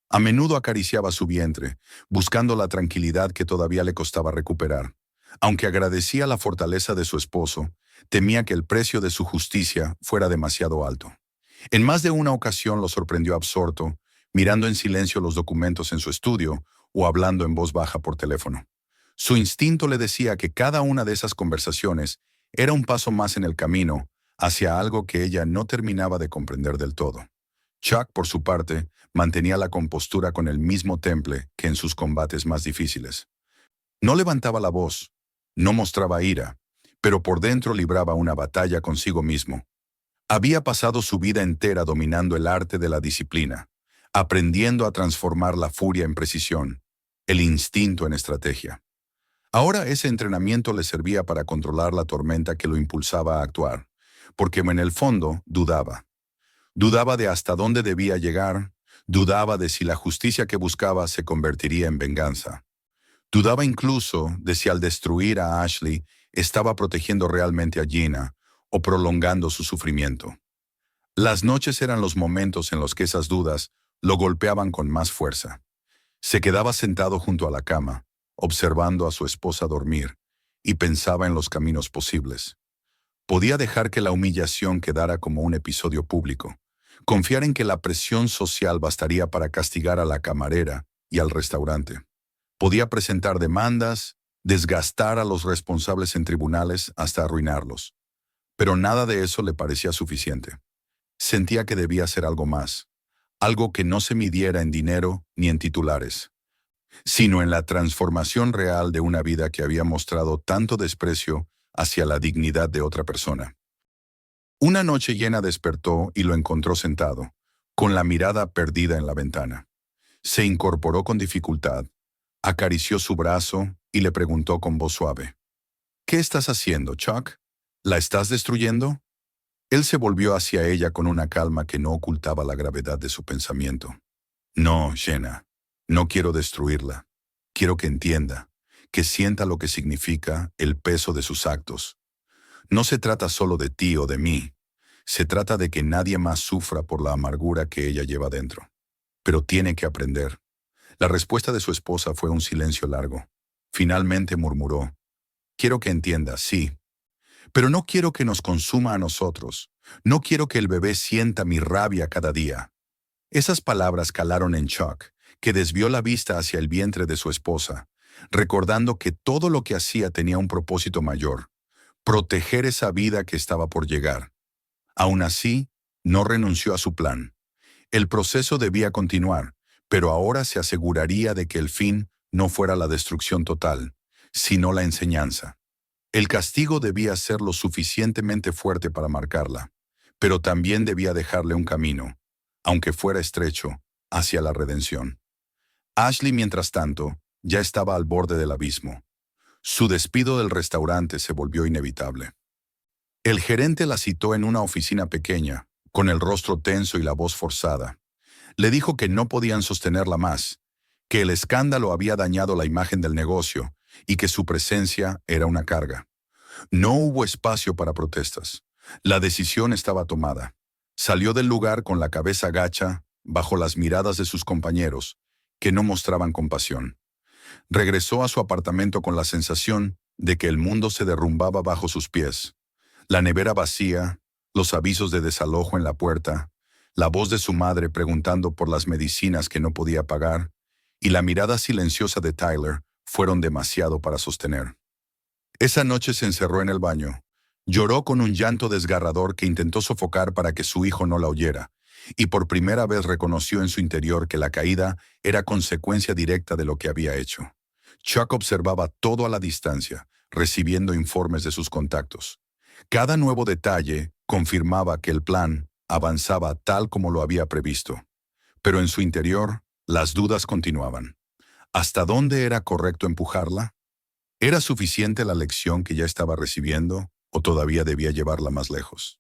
A menudo acariciaba su vientre, buscando la tranquilidad que todavía le costaba recuperar. Aunque agradecía la fortaleza de su esposo, temía que el precio de su justicia fuera demasiado alto. En más de una ocasión lo sorprendió absorto, mirando en silencio los documentos en su estudio o hablando en voz baja por teléfono. Su instinto le decía que cada una de esas conversaciones era un paso más en el camino hacia algo que ella no terminaba de comprender del todo. Chuck, por su parte, mantenía la compostura con el mismo temple que en sus combates más difíciles. No levantaba la voz, no mostraba ira, pero por dentro libraba una batalla consigo mismo. Había pasado su vida entera dominando el arte de la disciplina, aprendiendo a transformar la furia en precisión, el instinto en estrategia. Ahora ese entrenamiento le servía para controlar la tormenta que lo impulsaba a actuar, porque en el fondo dudaba. Dudaba de hasta dónde debía llegar, dudaba de si la justicia que buscaba se convertiría en venganza. Dudaba incluso de si al destruir a Ashley estaba protegiendo realmente a Gina o prolongando su sufrimiento. Las noches eran los momentos en los que esas dudas lo golpeaban con más fuerza. Se quedaba sentado junto a la cama, observando a su esposa dormir, y pensaba en los caminos posibles. Podía dejar que la humillación quedara como un episodio público, confiar en que la presión social bastaría para castigar a la camarera y al restaurante. Podía presentar demandas, desgastar a los responsables en tribunales hasta arruinarlos. Pero nada de eso le parecía suficiente. Sentía que debía hacer algo más, algo que no se midiera en dinero ni en titulares, sino en la transformación real de una vida que había mostrado tanto desprecio hacia la dignidad de otra persona. Una noche Jenna despertó y lo encontró sentado, con la mirada perdida en la ventana. Se incorporó con dificultad, acarició su brazo y le preguntó con voz suave: «¿Qué estás haciendo, Chuck? ¿La estás destruyendo?» Él se volvió hacia ella con una calma que no ocultaba la gravedad de su pensamiento. «No, Jenna, no quiero destruirla. Quiero que entienda, que sienta lo que significa el peso de sus actos. No se trata solo de ti o de mí. Se trata de que nadie más sufra por la amargura que ella lleva dentro. Pero tiene que aprender». La respuesta de su esposa fue un silencio largo. Finalmente murmuró: «Quiero que entienda, sí. Pero no quiero que nos consuma a nosotros. No quiero que el bebé sienta mi rabia cada día». Esas palabras calaron en Chuck, que desvió la vista hacia el vientre de su esposa, recordando que todo lo que hacía tenía un propósito mayor: proteger esa vida que estaba por llegar. Aún así, no renunció a su plan. El proceso debía continuar, pero ahora se aseguraría de que el fin no fuera la destrucción total, sino la enseñanza. El castigo debía ser lo suficientemente fuerte para marcarla, pero también debía dejarle un camino, aunque fuera estrecho, hacia la redención. Ashley, mientras tanto, ya estaba al borde del abismo. Su despido del restaurante se volvió inevitable. El gerente la citó en una oficina pequeña, con el rostro tenso y la voz forzada. Le dijo que no podían sostenerla más, que el escándalo había dañado la imagen del negocio y que su presencia era una carga. No hubo espacio para protestas. La decisión estaba tomada. Salió del lugar con la cabeza gacha, bajo las miradas de sus compañeros, que no mostraban compasión. Regresó a su apartamento con la sensación de que el mundo se derrumbaba bajo sus pies. La nevera vacía, los avisos de desalojo en la puerta, la voz de su madre preguntando por las medicinas que no podía pagar, y la mirada silenciosa de Tyler fueron demasiado para sostener. Esa noche se encerró en el baño. Lloró con un llanto desgarrador que intentó sofocar para que su hijo no la oyera, y por primera vez reconoció en su interior que la caída era consecuencia directa de lo que había hecho. Chuck observaba todo a la distancia, recibiendo informes de sus contactos. Cada nuevo detalle confirmaba que el plan avanzaba tal como lo había previsto. Pero en su interior, las dudas continuaban. ¿Hasta dónde era correcto empujarla? ¿Era suficiente la lección que ya estaba recibiendo o todavía debía llevarla más lejos?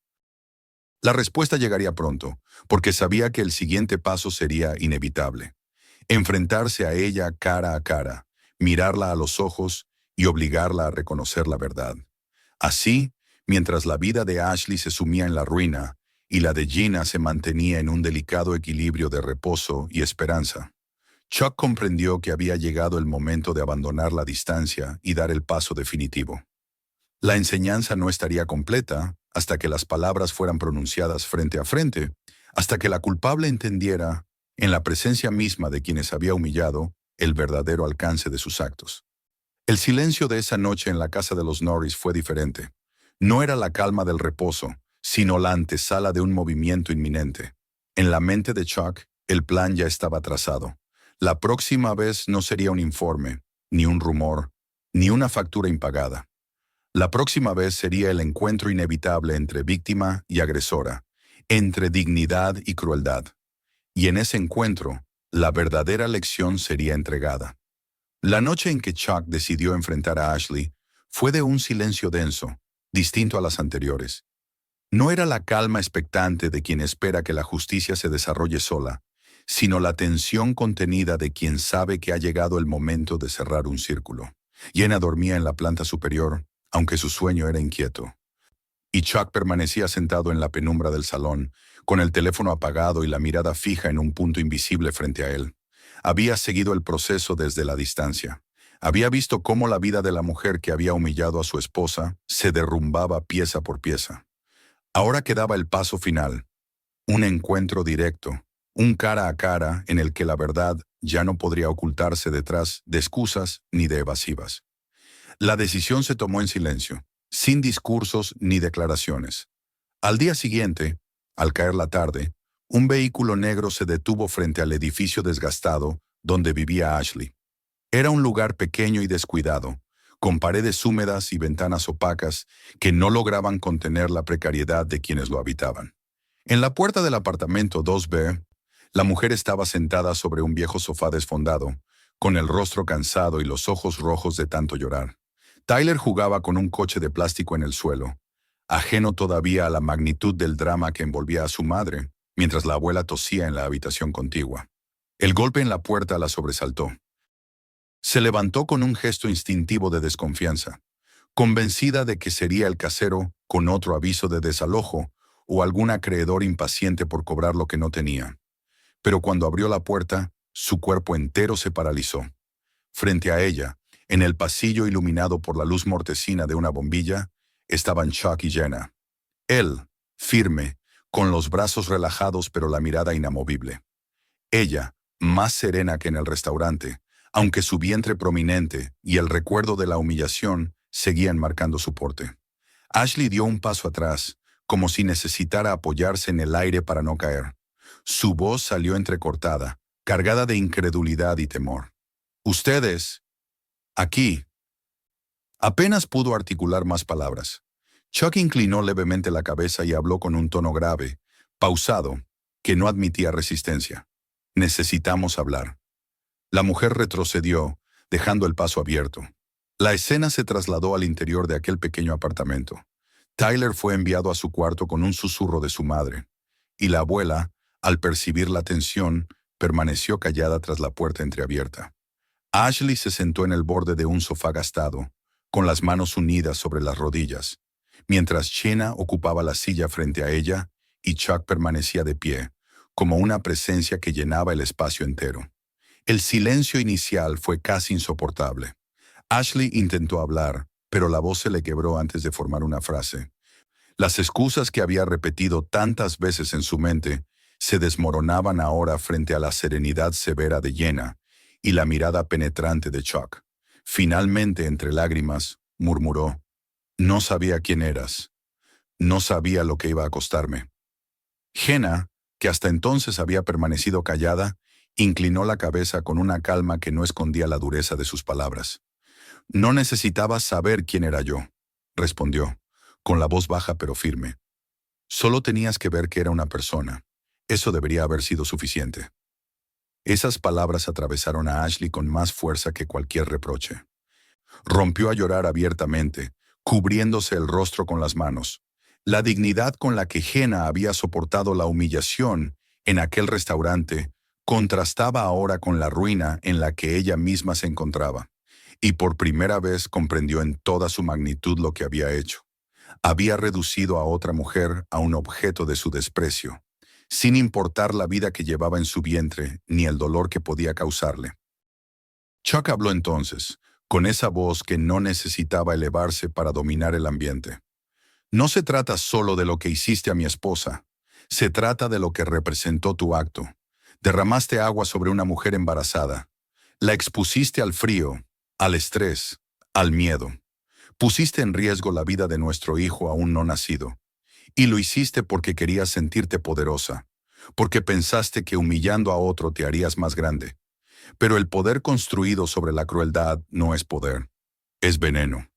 La respuesta llegaría pronto, porque sabía que el siguiente paso sería inevitable. Enfrentarse a ella cara a cara, mirarla a los ojos y obligarla a reconocer la verdad. Así, mientras la vida de Ashley se sumía en la ruina y la de Gina se mantenía en un delicado equilibrio de reposo y esperanza, Chuck comprendió que había llegado el momento de abandonar la distancia y dar el paso definitivo. La enseñanza no estaría completa hasta que las palabras fueran pronunciadas frente a frente, hasta que la culpable entendiera, en la presencia misma de quienes había humillado, el verdadero alcance de sus actos. El silencio de esa noche en la casa de los Norris fue diferente. No era la calma del reposo, sino la antesala de un movimiento inminente. En la mente de Chuck, el plan ya estaba trazado. La próxima vez no sería un informe, ni un rumor, ni una factura impagada. La próxima vez sería el encuentro inevitable entre víctima y agresora, entre dignidad y crueldad. Y en ese encuentro, la verdadera lección sería entregada. La noche en que Chuck decidió enfrentar a Ashley fue de un silencio denso, distinto a las anteriores. No era la calma expectante de quien espera que la justicia se desarrolle sola, sino la tensión contenida de quien sabe que ha llegado el momento de cerrar un círculo. Jenna dormía en la planta superior, aunque su sueño era inquieto. Y Chuck permanecía sentado en la penumbra del salón, con el teléfono apagado y la mirada fija en un punto invisible frente a él. Había seguido el proceso desde la distancia. Había visto cómo la vida de la mujer que había humillado a su esposa se derrumbaba pieza por pieza. Ahora quedaba el paso final, un encuentro directo, un cara a cara en el que la verdad ya no podría ocultarse detrás de excusas ni de evasivas. La decisión se tomó en silencio, sin discursos ni declaraciones. Al día siguiente, al caer la tarde, un vehículo negro se detuvo frente al edificio desgastado donde vivía Ashley. Era un lugar pequeño y descuidado, con paredes húmedas y ventanas opacas que no lograban contener la precariedad de quienes lo habitaban. En la puerta del apartamento 2B La mujer estaba sentada sobre un viejo sofá desfondado, con el rostro cansado y los ojos rojos de tanto llorar. Tyler jugaba con un coche de plástico en el suelo, ajeno todavía a la magnitud del drama que envolvía a su madre, mientras la abuela tosía en la habitación contigua. El golpe en la puerta la sobresaltó. Se levantó con un gesto instintivo de desconfianza, convencida de que sería el casero con otro aviso de desalojo o algún acreedor impaciente por cobrar lo que no tenía. Pero cuando abrió la puerta, su cuerpo entero se paralizó. Frente a ella, en el pasillo iluminado por la luz mortecina de una bombilla, estaban Chuck y Jenna. Él, firme, con los brazos relajados pero la mirada inamovible. Ella, más serena que en el restaurante, aunque su vientre prominente y el recuerdo de la humillación seguían marcando su porte. Ashley dio un paso atrás, como si necesitara apoyarse en el aire para no caer. Su voz salió entrecortada, cargada de incredulidad y temor. «Ustedes, aquí». Apenas pudo articular más palabras. Chuck inclinó levemente la cabeza y habló con un tono grave, pausado, que no admitía resistencia. «Necesitamos hablar». La mujer retrocedió, dejando el paso abierto. La escena se trasladó al interior de aquel pequeño apartamento. Tyler fue enviado a su cuarto con un susurro de su madre, y la abuela, al percibir la tensión, permaneció callada tras la puerta entreabierta. Ashley se sentó en el borde de un sofá gastado, con las manos unidas sobre las rodillas, mientras Jenna ocupaba la silla frente a ella y Chuck permanecía de pie, como una presencia que llenaba el espacio entero. El silencio inicial fue casi insoportable. Ashley intentó hablar, pero la voz se le quebró antes de formar una frase. Las excusas que había repetido tantas veces en su mente se desmoronaban ahora frente a la serenidad severa de Jenna y la mirada penetrante de Chuck. Finalmente, entre lágrimas, murmuró: «No sabía quién eras. No sabía lo que iba a costarme». Jenna, que hasta entonces había permanecido callada, inclinó la cabeza con una calma que no escondía la dureza de sus palabras. «No necesitabas saber quién era yo», respondió, con la voz baja pero firme. «Solo tenías que ver que era una persona. Eso debería haber sido suficiente». Esas palabras atravesaron a Ashley con más fuerza que cualquier reproche. Rompió a llorar abiertamente, cubriéndose el rostro con las manos. La dignidad con la que Jenna había soportado la humillación en aquel restaurante contrastaba ahora con la ruina en la que ella misma se encontraba, y por primera vez comprendió en toda su magnitud lo que había hecho. Había reducido a otra mujer a un objeto de su desprecio, sin importar la vida que llevaba en su vientre ni el dolor que podía causarle. Chuck habló entonces, con esa voz que no necesitaba elevarse para dominar el ambiente. «No se trata solo de lo que hiciste a mi esposa, se trata de lo que representó tu acto. Derramaste agua sobre una mujer embarazada. La expusiste al frío, al estrés, al miedo. Pusiste en riesgo la vida de nuestro hijo aún no nacido. Y lo hiciste porque querías sentirte poderosa, porque pensaste que humillando a otro te harías más grande. Pero el poder construido sobre la crueldad no es poder, es veneno».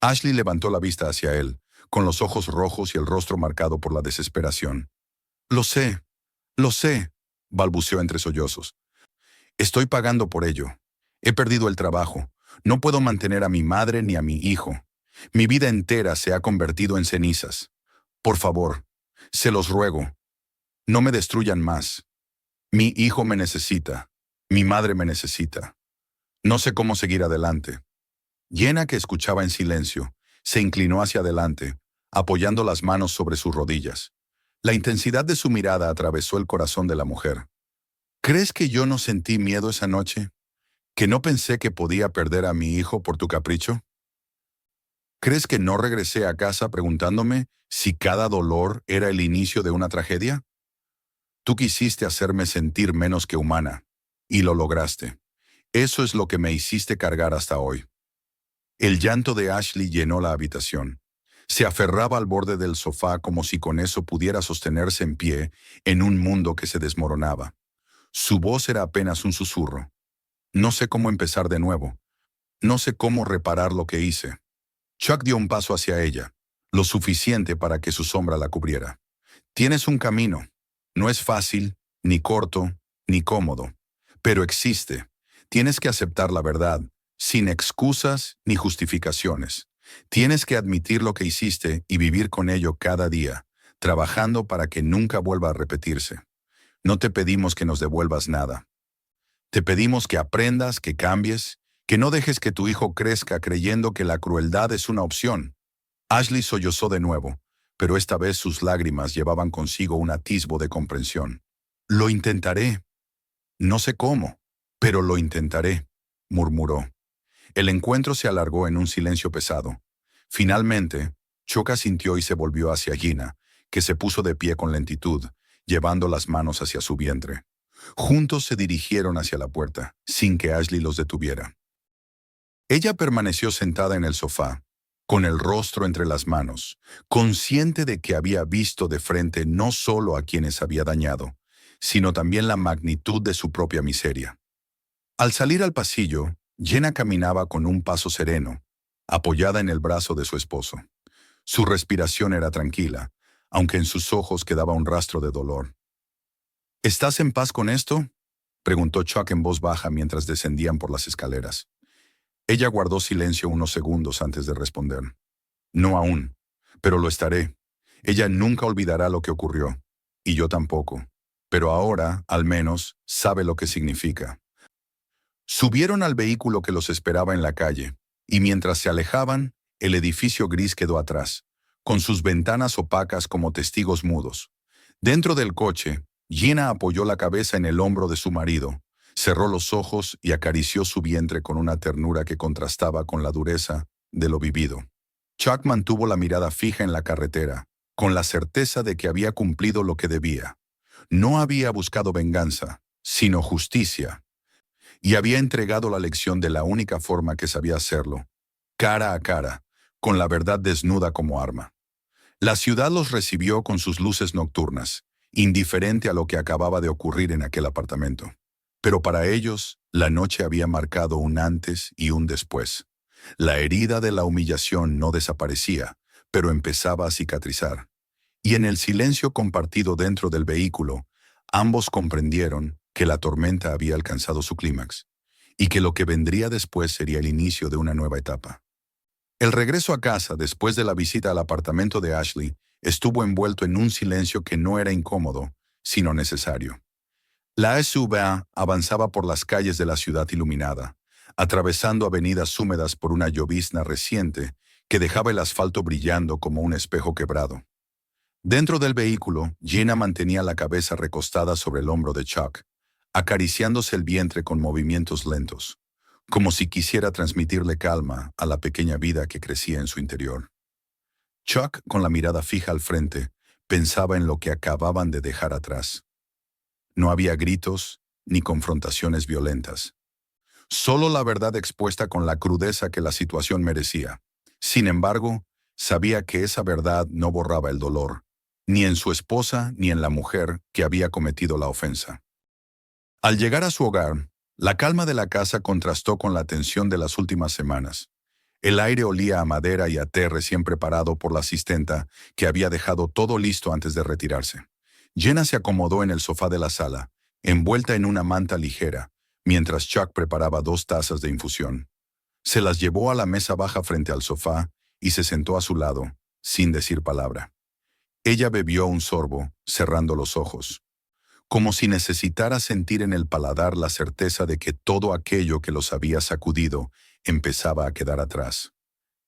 Ashley levantó la vista hacia él, con los ojos rojos y el rostro marcado por la desesperación. Lo sé», balbuceó entre sollozos. «Estoy pagando por ello. He perdido el trabajo. No puedo mantener a mi madre ni a mi hijo. Mi vida entera se ha convertido en cenizas. Por favor, se los ruego, no me destruyan más. Mi hijo me necesita. Mi madre me necesita. No sé cómo seguir adelante». Jenna, que escuchaba en silencio, se inclinó hacia adelante, apoyando las manos sobre sus rodillas. La intensidad de su mirada atravesó el corazón de la mujer. «¿Crees que yo no sentí miedo esa noche? ¿Que no pensé que podía perder a mi hijo por tu capricho? ¿Crees que no regresé a casa preguntándome si cada dolor era el inicio de una tragedia? Tú quisiste hacerme sentir menos que humana, y lo lograste. Eso es lo que me hiciste cargar hasta hoy». El llanto de Ashley llenó la habitación. Se aferraba al borde del sofá como si con eso pudiera sostenerse en pie en un mundo que se desmoronaba. Su voz era apenas un susurro. «No sé cómo empezar de nuevo. No sé cómo reparar lo que hice». Chuck dio un paso hacia ella, lo suficiente para que su sombra la cubriera. «Tienes un camino. No es fácil, ni corto, ni cómodo. Pero existe. Tienes que aceptar la verdad, sin excusas ni justificaciones. Tienes que admitir lo que hiciste y vivir con ello cada día, trabajando para que nunca vuelva a repetirse. No te pedimos que nos devuelvas nada. Te pedimos que aprendas, que cambies, que no dejes que tu hijo crezca creyendo que la crueldad es una opción. Ashley sollozó de nuevo, pero esta vez sus lágrimas llevaban consigo un atisbo de comprensión. Lo intentaré. No sé cómo, pero lo intentaré, murmuró. El encuentro se alargó en un silencio pesado. Finalmente, Chuck asintió y se volvió hacia Gina, que se puso de pie con lentitud, llevando las manos hacia su vientre. Juntos se dirigieron hacia la puerta, sin que Ashley los detuviera. Ella permaneció sentada en el sofá, con el rostro entre las manos, consciente de que había visto de frente no solo a quienes había dañado, sino también la magnitud de su propia miseria. Al salir al pasillo, Jenna caminaba con un paso sereno, apoyada en el brazo de su esposo. Su respiración era tranquila, aunque en sus ojos quedaba un rastro de dolor. ¿Estás en paz con esto?, preguntó Chuck en voz baja mientras descendían por las escaleras. Ella guardó silencio unos segundos antes de responder. No aún, pero lo estaré. Ella nunca olvidará lo que ocurrió, y yo tampoco. Pero ahora, al menos, sabe lo que significa. Subieron al vehículo que los esperaba en la calle, y mientras se alejaban, el edificio gris quedó atrás, con sus ventanas opacas como testigos mudos. Dentro del coche, Gina apoyó la cabeza en el hombro de su marido, cerró los ojos y acarició su vientre con una ternura que contrastaba con la dureza de lo vivido. Chuck mantuvo la mirada fija en la carretera, con la certeza de que había cumplido lo que debía. No había buscado venganza, sino justicia, y había entregado la lección de la única forma que sabía hacerlo, cara a cara, con la verdad desnuda como arma. La ciudad los recibió con sus luces nocturnas, indiferente a lo que acababa de ocurrir en aquel apartamento. Pero para ellos, la noche había marcado un antes y un después. La herida de la humillación no desaparecía, pero empezaba a cicatrizar. Y en el silencio compartido dentro del vehículo, ambos comprendieron que la tormenta había alcanzado su clímax, y que lo que vendría después sería el inicio de una nueva etapa. El regreso a casa después de la visita al apartamento de Ashley estuvo envuelto en un silencio que no era incómodo, sino necesario. La SUV avanzaba por las calles de la ciudad iluminada, atravesando avenidas húmedas por una llovizna reciente que dejaba el asfalto brillando como un espejo quebrado. Dentro del vehículo, Gina mantenía la cabeza recostada sobre el hombro de Chuck, acariciándose el vientre con movimientos lentos, como si quisiera transmitirle calma a la pequeña vida que crecía en su interior. Chuck, con la mirada fija al frente, pensaba en lo que acababan de dejar atrás. No había gritos ni confrontaciones violentas. Solo la verdad expuesta con la crudeza que la situación merecía. Sin embargo, sabía que esa verdad no borraba el dolor, ni en su esposa ni en la mujer que había cometido la ofensa. Al llegar a su hogar, la calma de la casa contrastó con la tensión de las últimas semanas. El aire olía a madera y a té recién preparado por la asistenta que había dejado todo listo antes de retirarse. Jenna se acomodó en el sofá de la sala, envuelta en una manta ligera, mientras Chuck preparaba 2 tazas de infusión. Se las llevó a la mesa baja frente al sofá y se sentó a su lado, sin decir palabra. Ella bebió un sorbo, cerrando los ojos, como si necesitara sentir en el paladar la certeza de que todo aquello que los había sacudido empezaba a quedar atrás.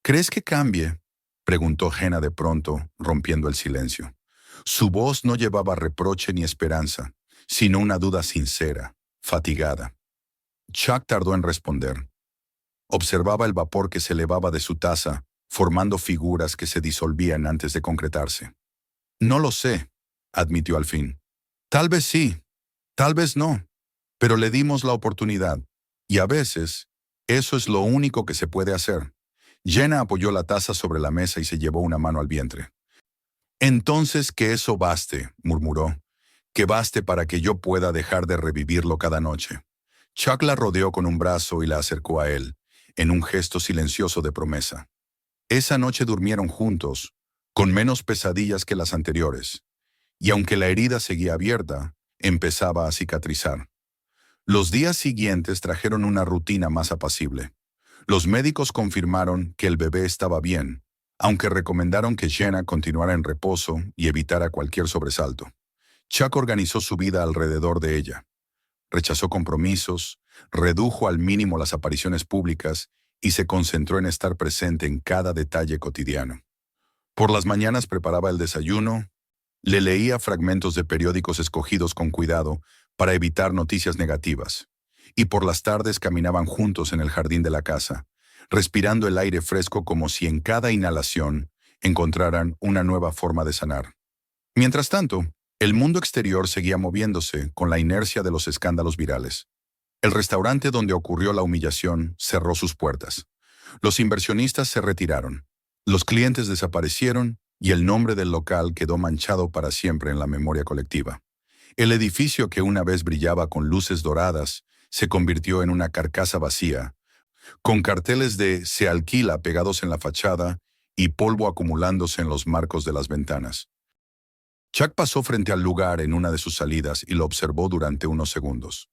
¿Crees que cambie?, preguntó Jenna de pronto, rompiendo el silencio. Su voz no llevaba reproche ni esperanza, sino una duda sincera, fatigada. Chuck tardó en responder. Observaba el vapor que se elevaba de su taza, formando figuras que se disolvían antes de concretarse. No lo sé, admitió al fin. Tal vez sí, tal vez no, pero le dimos la oportunidad, y a veces, eso es lo único que se puede hacer. Jenna apoyó la taza sobre la mesa y se llevó una mano al vientre. Entonces que eso baste, murmuró, que baste para que yo pueda dejar de revivirlo cada noche. Chuck la rodeó con un brazo y la acercó a él, en un gesto silencioso de promesa. Esa noche durmieron juntos, con menos pesadillas que las anteriores, y aunque la herida seguía abierta, empezaba a cicatrizar. Los días siguientes trajeron una rutina más apacible. Los médicos confirmaron que el bebé estaba bien, aunque recomendaron que Jenna continuara en reposo y evitara cualquier sobresalto. Chuck organizó su vida alrededor de ella. Rechazó compromisos, redujo al mínimo las apariciones públicas y se concentró en estar presente en cada detalle cotidiano. Por las mañanas preparaba el desayuno, le leía fragmentos de periódicos escogidos con cuidado para evitar noticias negativas, y por las tardes caminaban juntos en el jardín de la casa, respirando el aire fresco como si en cada inhalación encontraran una nueva forma de sanar. Mientras tanto, el mundo exterior seguía moviéndose con la inercia de los escándalos virales. El restaurante donde ocurrió la humillación cerró sus puertas. Los inversionistas se retiraron. Los clientes desaparecieron y el nombre del local quedó manchado para siempre en la memoria colectiva. El edificio que una vez brillaba con luces doradas se convirtió en una carcasa vacía, con carteles de "se alquila" pegados en la fachada y polvo acumulándose en los marcos de las ventanas. Chuck pasó frente al lugar en una de sus salidas y lo observó durante unos segundos.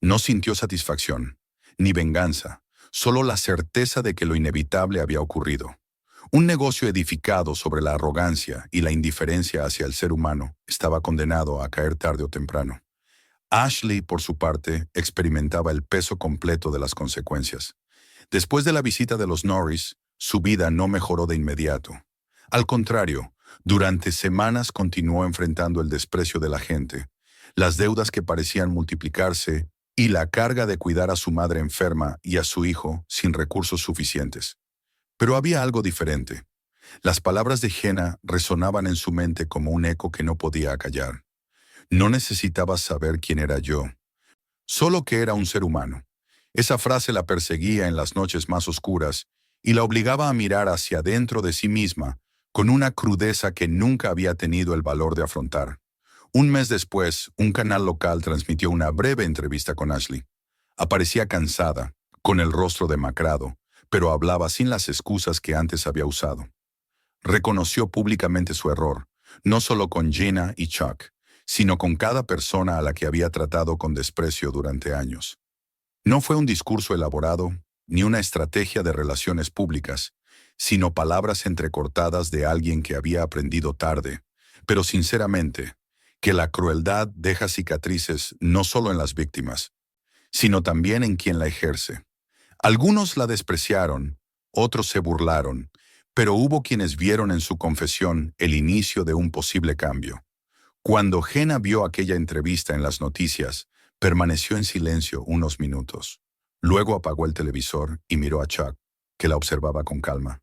No sintió satisfacción, ni venganza, solo la certeza de que lo inevitable había ocurrido. Un negocio edificado sobre la arrogancia y la indiferencia hacia el ser humano estaba condenado a caer tarde o temprano. Ashley, por su parte, experimentaba el peso completo de las consecuencias. Después de la visita de los Norris, su vida no mejoró de inmediato. Al contrario, durante semanas continuó enfrentando el desprecio de la gente, las deudas que parecían multiplicarse y la carga de cuidar a su madre enferma y a su hijo sin recursos suficientes. Pero había algo diferente. Las palabras de Jenna resonaban en su mente como un eco que no podía acallar. No necesitabas saber quién era yo, solo que era un ser humano. Esa frase la perseguía en las noches más oscuras y la obligaba a mirar hacia dentro de sí misma con una crudeza que nunca había tenido el valor de afrontar. Un mes después, un canal local transmitió una breve entrevista con Ashley. Aparecía cansada, con el rostro demacrado, pero hablaba sin las excusas que antes había usado. Reconoció públicamente su error, no solo con Jenna y Chuck, sino con cada persona a la que había tratado con desprecio durante años. No fue un discurso elaborado, ni una estrategia de relaciones públicas, sino palabras entrecortadas de alguien que había aprendido tarde, pero sinceramente, que la crueldad deja cicatrices no solo en las víctimas, sino también en quien la ejerce. Algunos la despreciaron, otros se burlaron, pero hubo quienes vieron en su confesión el inicio de un posible cambio. Cuando Jenna vio aquella entrevista en las noticias, permaneció en silencio unos minutos. Luego apagó el televisor y miró a Chuck, que la observaba con calma.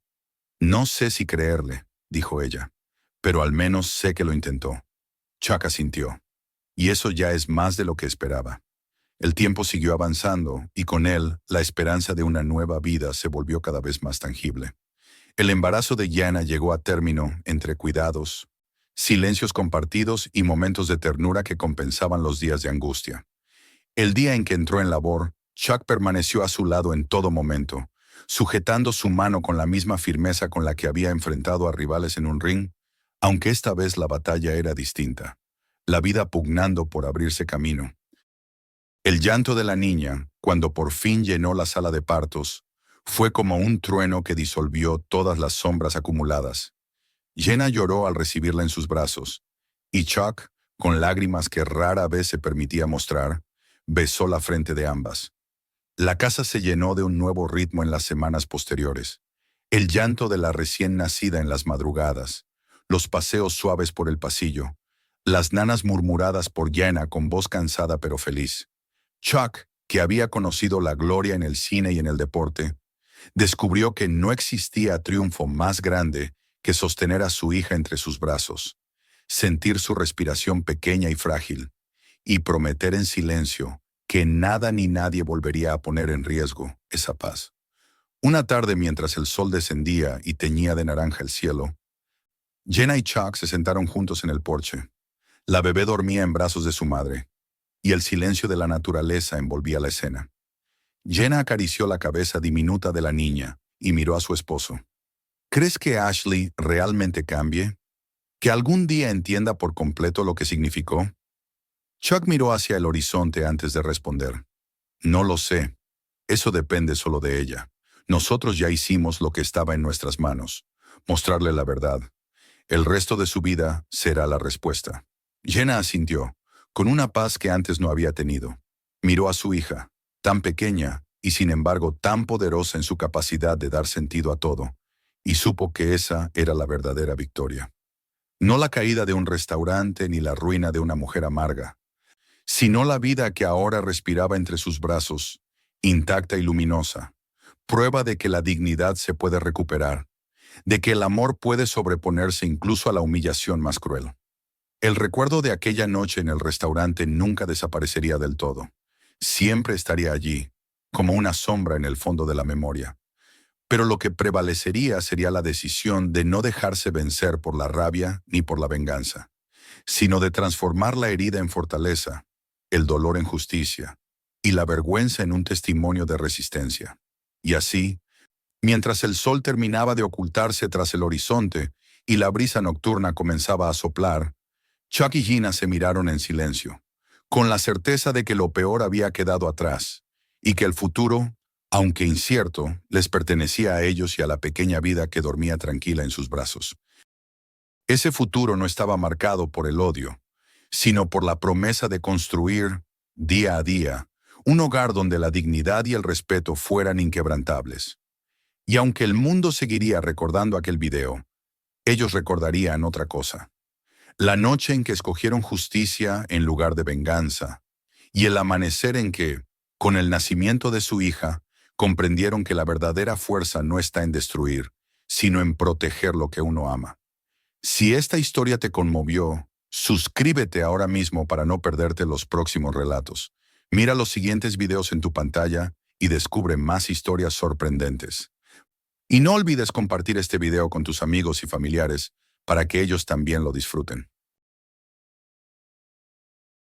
«No sé si creerle», dijo ella, «pero al menos sé que lo intentó». Chuck asintió. Y eso ya es más de lo que esperaba. El tiempo siguió avanzando y con él la esperanza de una nueva vida se volvió cada vez más tangible. El embarazo de Jenna llegó a término entre cuidados, silencios compartidos y momentos de ternura que compensaban los días de angustia. El día en que entró en labor, Chuck permaneció a su lado en todo momento, sujetando su mano con la misma firmeza con la que había enfrentado a rivales en un ring, aunque esta vez la batalla era distinta, la vida pugnando por abrirse camino. El llanto de la niña, cuando por fin llenó la sala de partos, fue como un trueno que disolvió todas las sombras acumuladas. Jenna lloró al recibirla en sus brazos, y Chuck, con lágrimas que rara vez se permitía mostrar, besó la frente de ambas. La casa se llenó de un nuevo ritmo en las semanas posteriores. El llanto de la recién nacida en las madrugadas, los paseos suaves por el pasillo, las nanas murmuradas por Jenna con voz cansada pero feliz. Chuck, que había conocido la gloria en el cine y en el deporte, descubrió que no existía triunfo más grande que sostener a su hija entre sus brazos, sentir su respiración pequeña y frágil, y prometer en silencio que nada ni nadie volvería a poner en riesgo esa paz. Una tarde mientras el sol descendía y teñía de naranja el cielo, Jenna y Chuck se sentaron juntos en el porche. La bebé dormía en brazos de su madre, y el silencio de la naturaleza envolvía la escena. Jenna acarició la cabeza diminuta de la niña y miró a su esposo. ¿Crees que Ashley realmente cambie? ¿Que algún día entienda por completo lo que significó? Chuck miró hacia el horizonte antes de responder. No lo sé. Eso depende solo de ella. Nosotros ya hicimos lo que estaba en nuestras manos. Mostrarle la verdad. El resto de su vida será la respuesta. Jenna asintió, con una paz que antes no había tenido. Miró a su hija, tan pequeña y sin embargo tan poderosa en su capacidad de dar sentido a todo, y supo que esa era la verdadera victoria. No la caída de un restaurante ni la ruina de una mujer amarga, sino la vida que ahora respiraba entre sus brazos, intacta y luminosa, prueba de que la dignidad se puede recuperar, de que el amor puede sobreponerse incluso a la humillación más cruel. El recuerdo de aquella noche en el restaurante nunca desaparecería del todo. Siempre estaría allí, como una sombra en el fondo de la memoria. Pero lo que prevalecería sería la decisión de no dejarse vencer por la rabia ni por la venganza, sino de transformar la herida en fortaleza, el dolor en justicia y la vergüenza en un testimonio de resistencia. Y así, mientras el sol terminaba de ocultarse tras el horizonte y la brisa nocturna comenzaba a soplar, Chuck y Gina se miraron en silencio, con la certeza de que lo peor había quedado atrás y que el futuro, aunque incierto, les pertenecía a ellos y a la pequeña vida que dormía tranquila en sus brazos. Ese futuro no estaba marcado por el odio, sino por la promesa de construir, día a día, un hogar donde la dignidad y el respeto fueran inquebrantables. Y aunque el mundo seguiría recordando aquel video, ellos recordarían otra cosa. La noche en que escogieron justicia en lugar de venganza, y el amanecer en que, con el nacimiento de su hija, comprendieron que la verdadera fuerza no está en destruir, sino en proteger lo que uno ama. Si esta historia te conmovió, suscríbete ahora mismo para no perderte los próximos relatos. Mira los siguientes videos en tu pantalla y descubre más historias sorprendentes. Y no olvides compartir este video con tus amigos y familiares para que ellos también lo disfruten.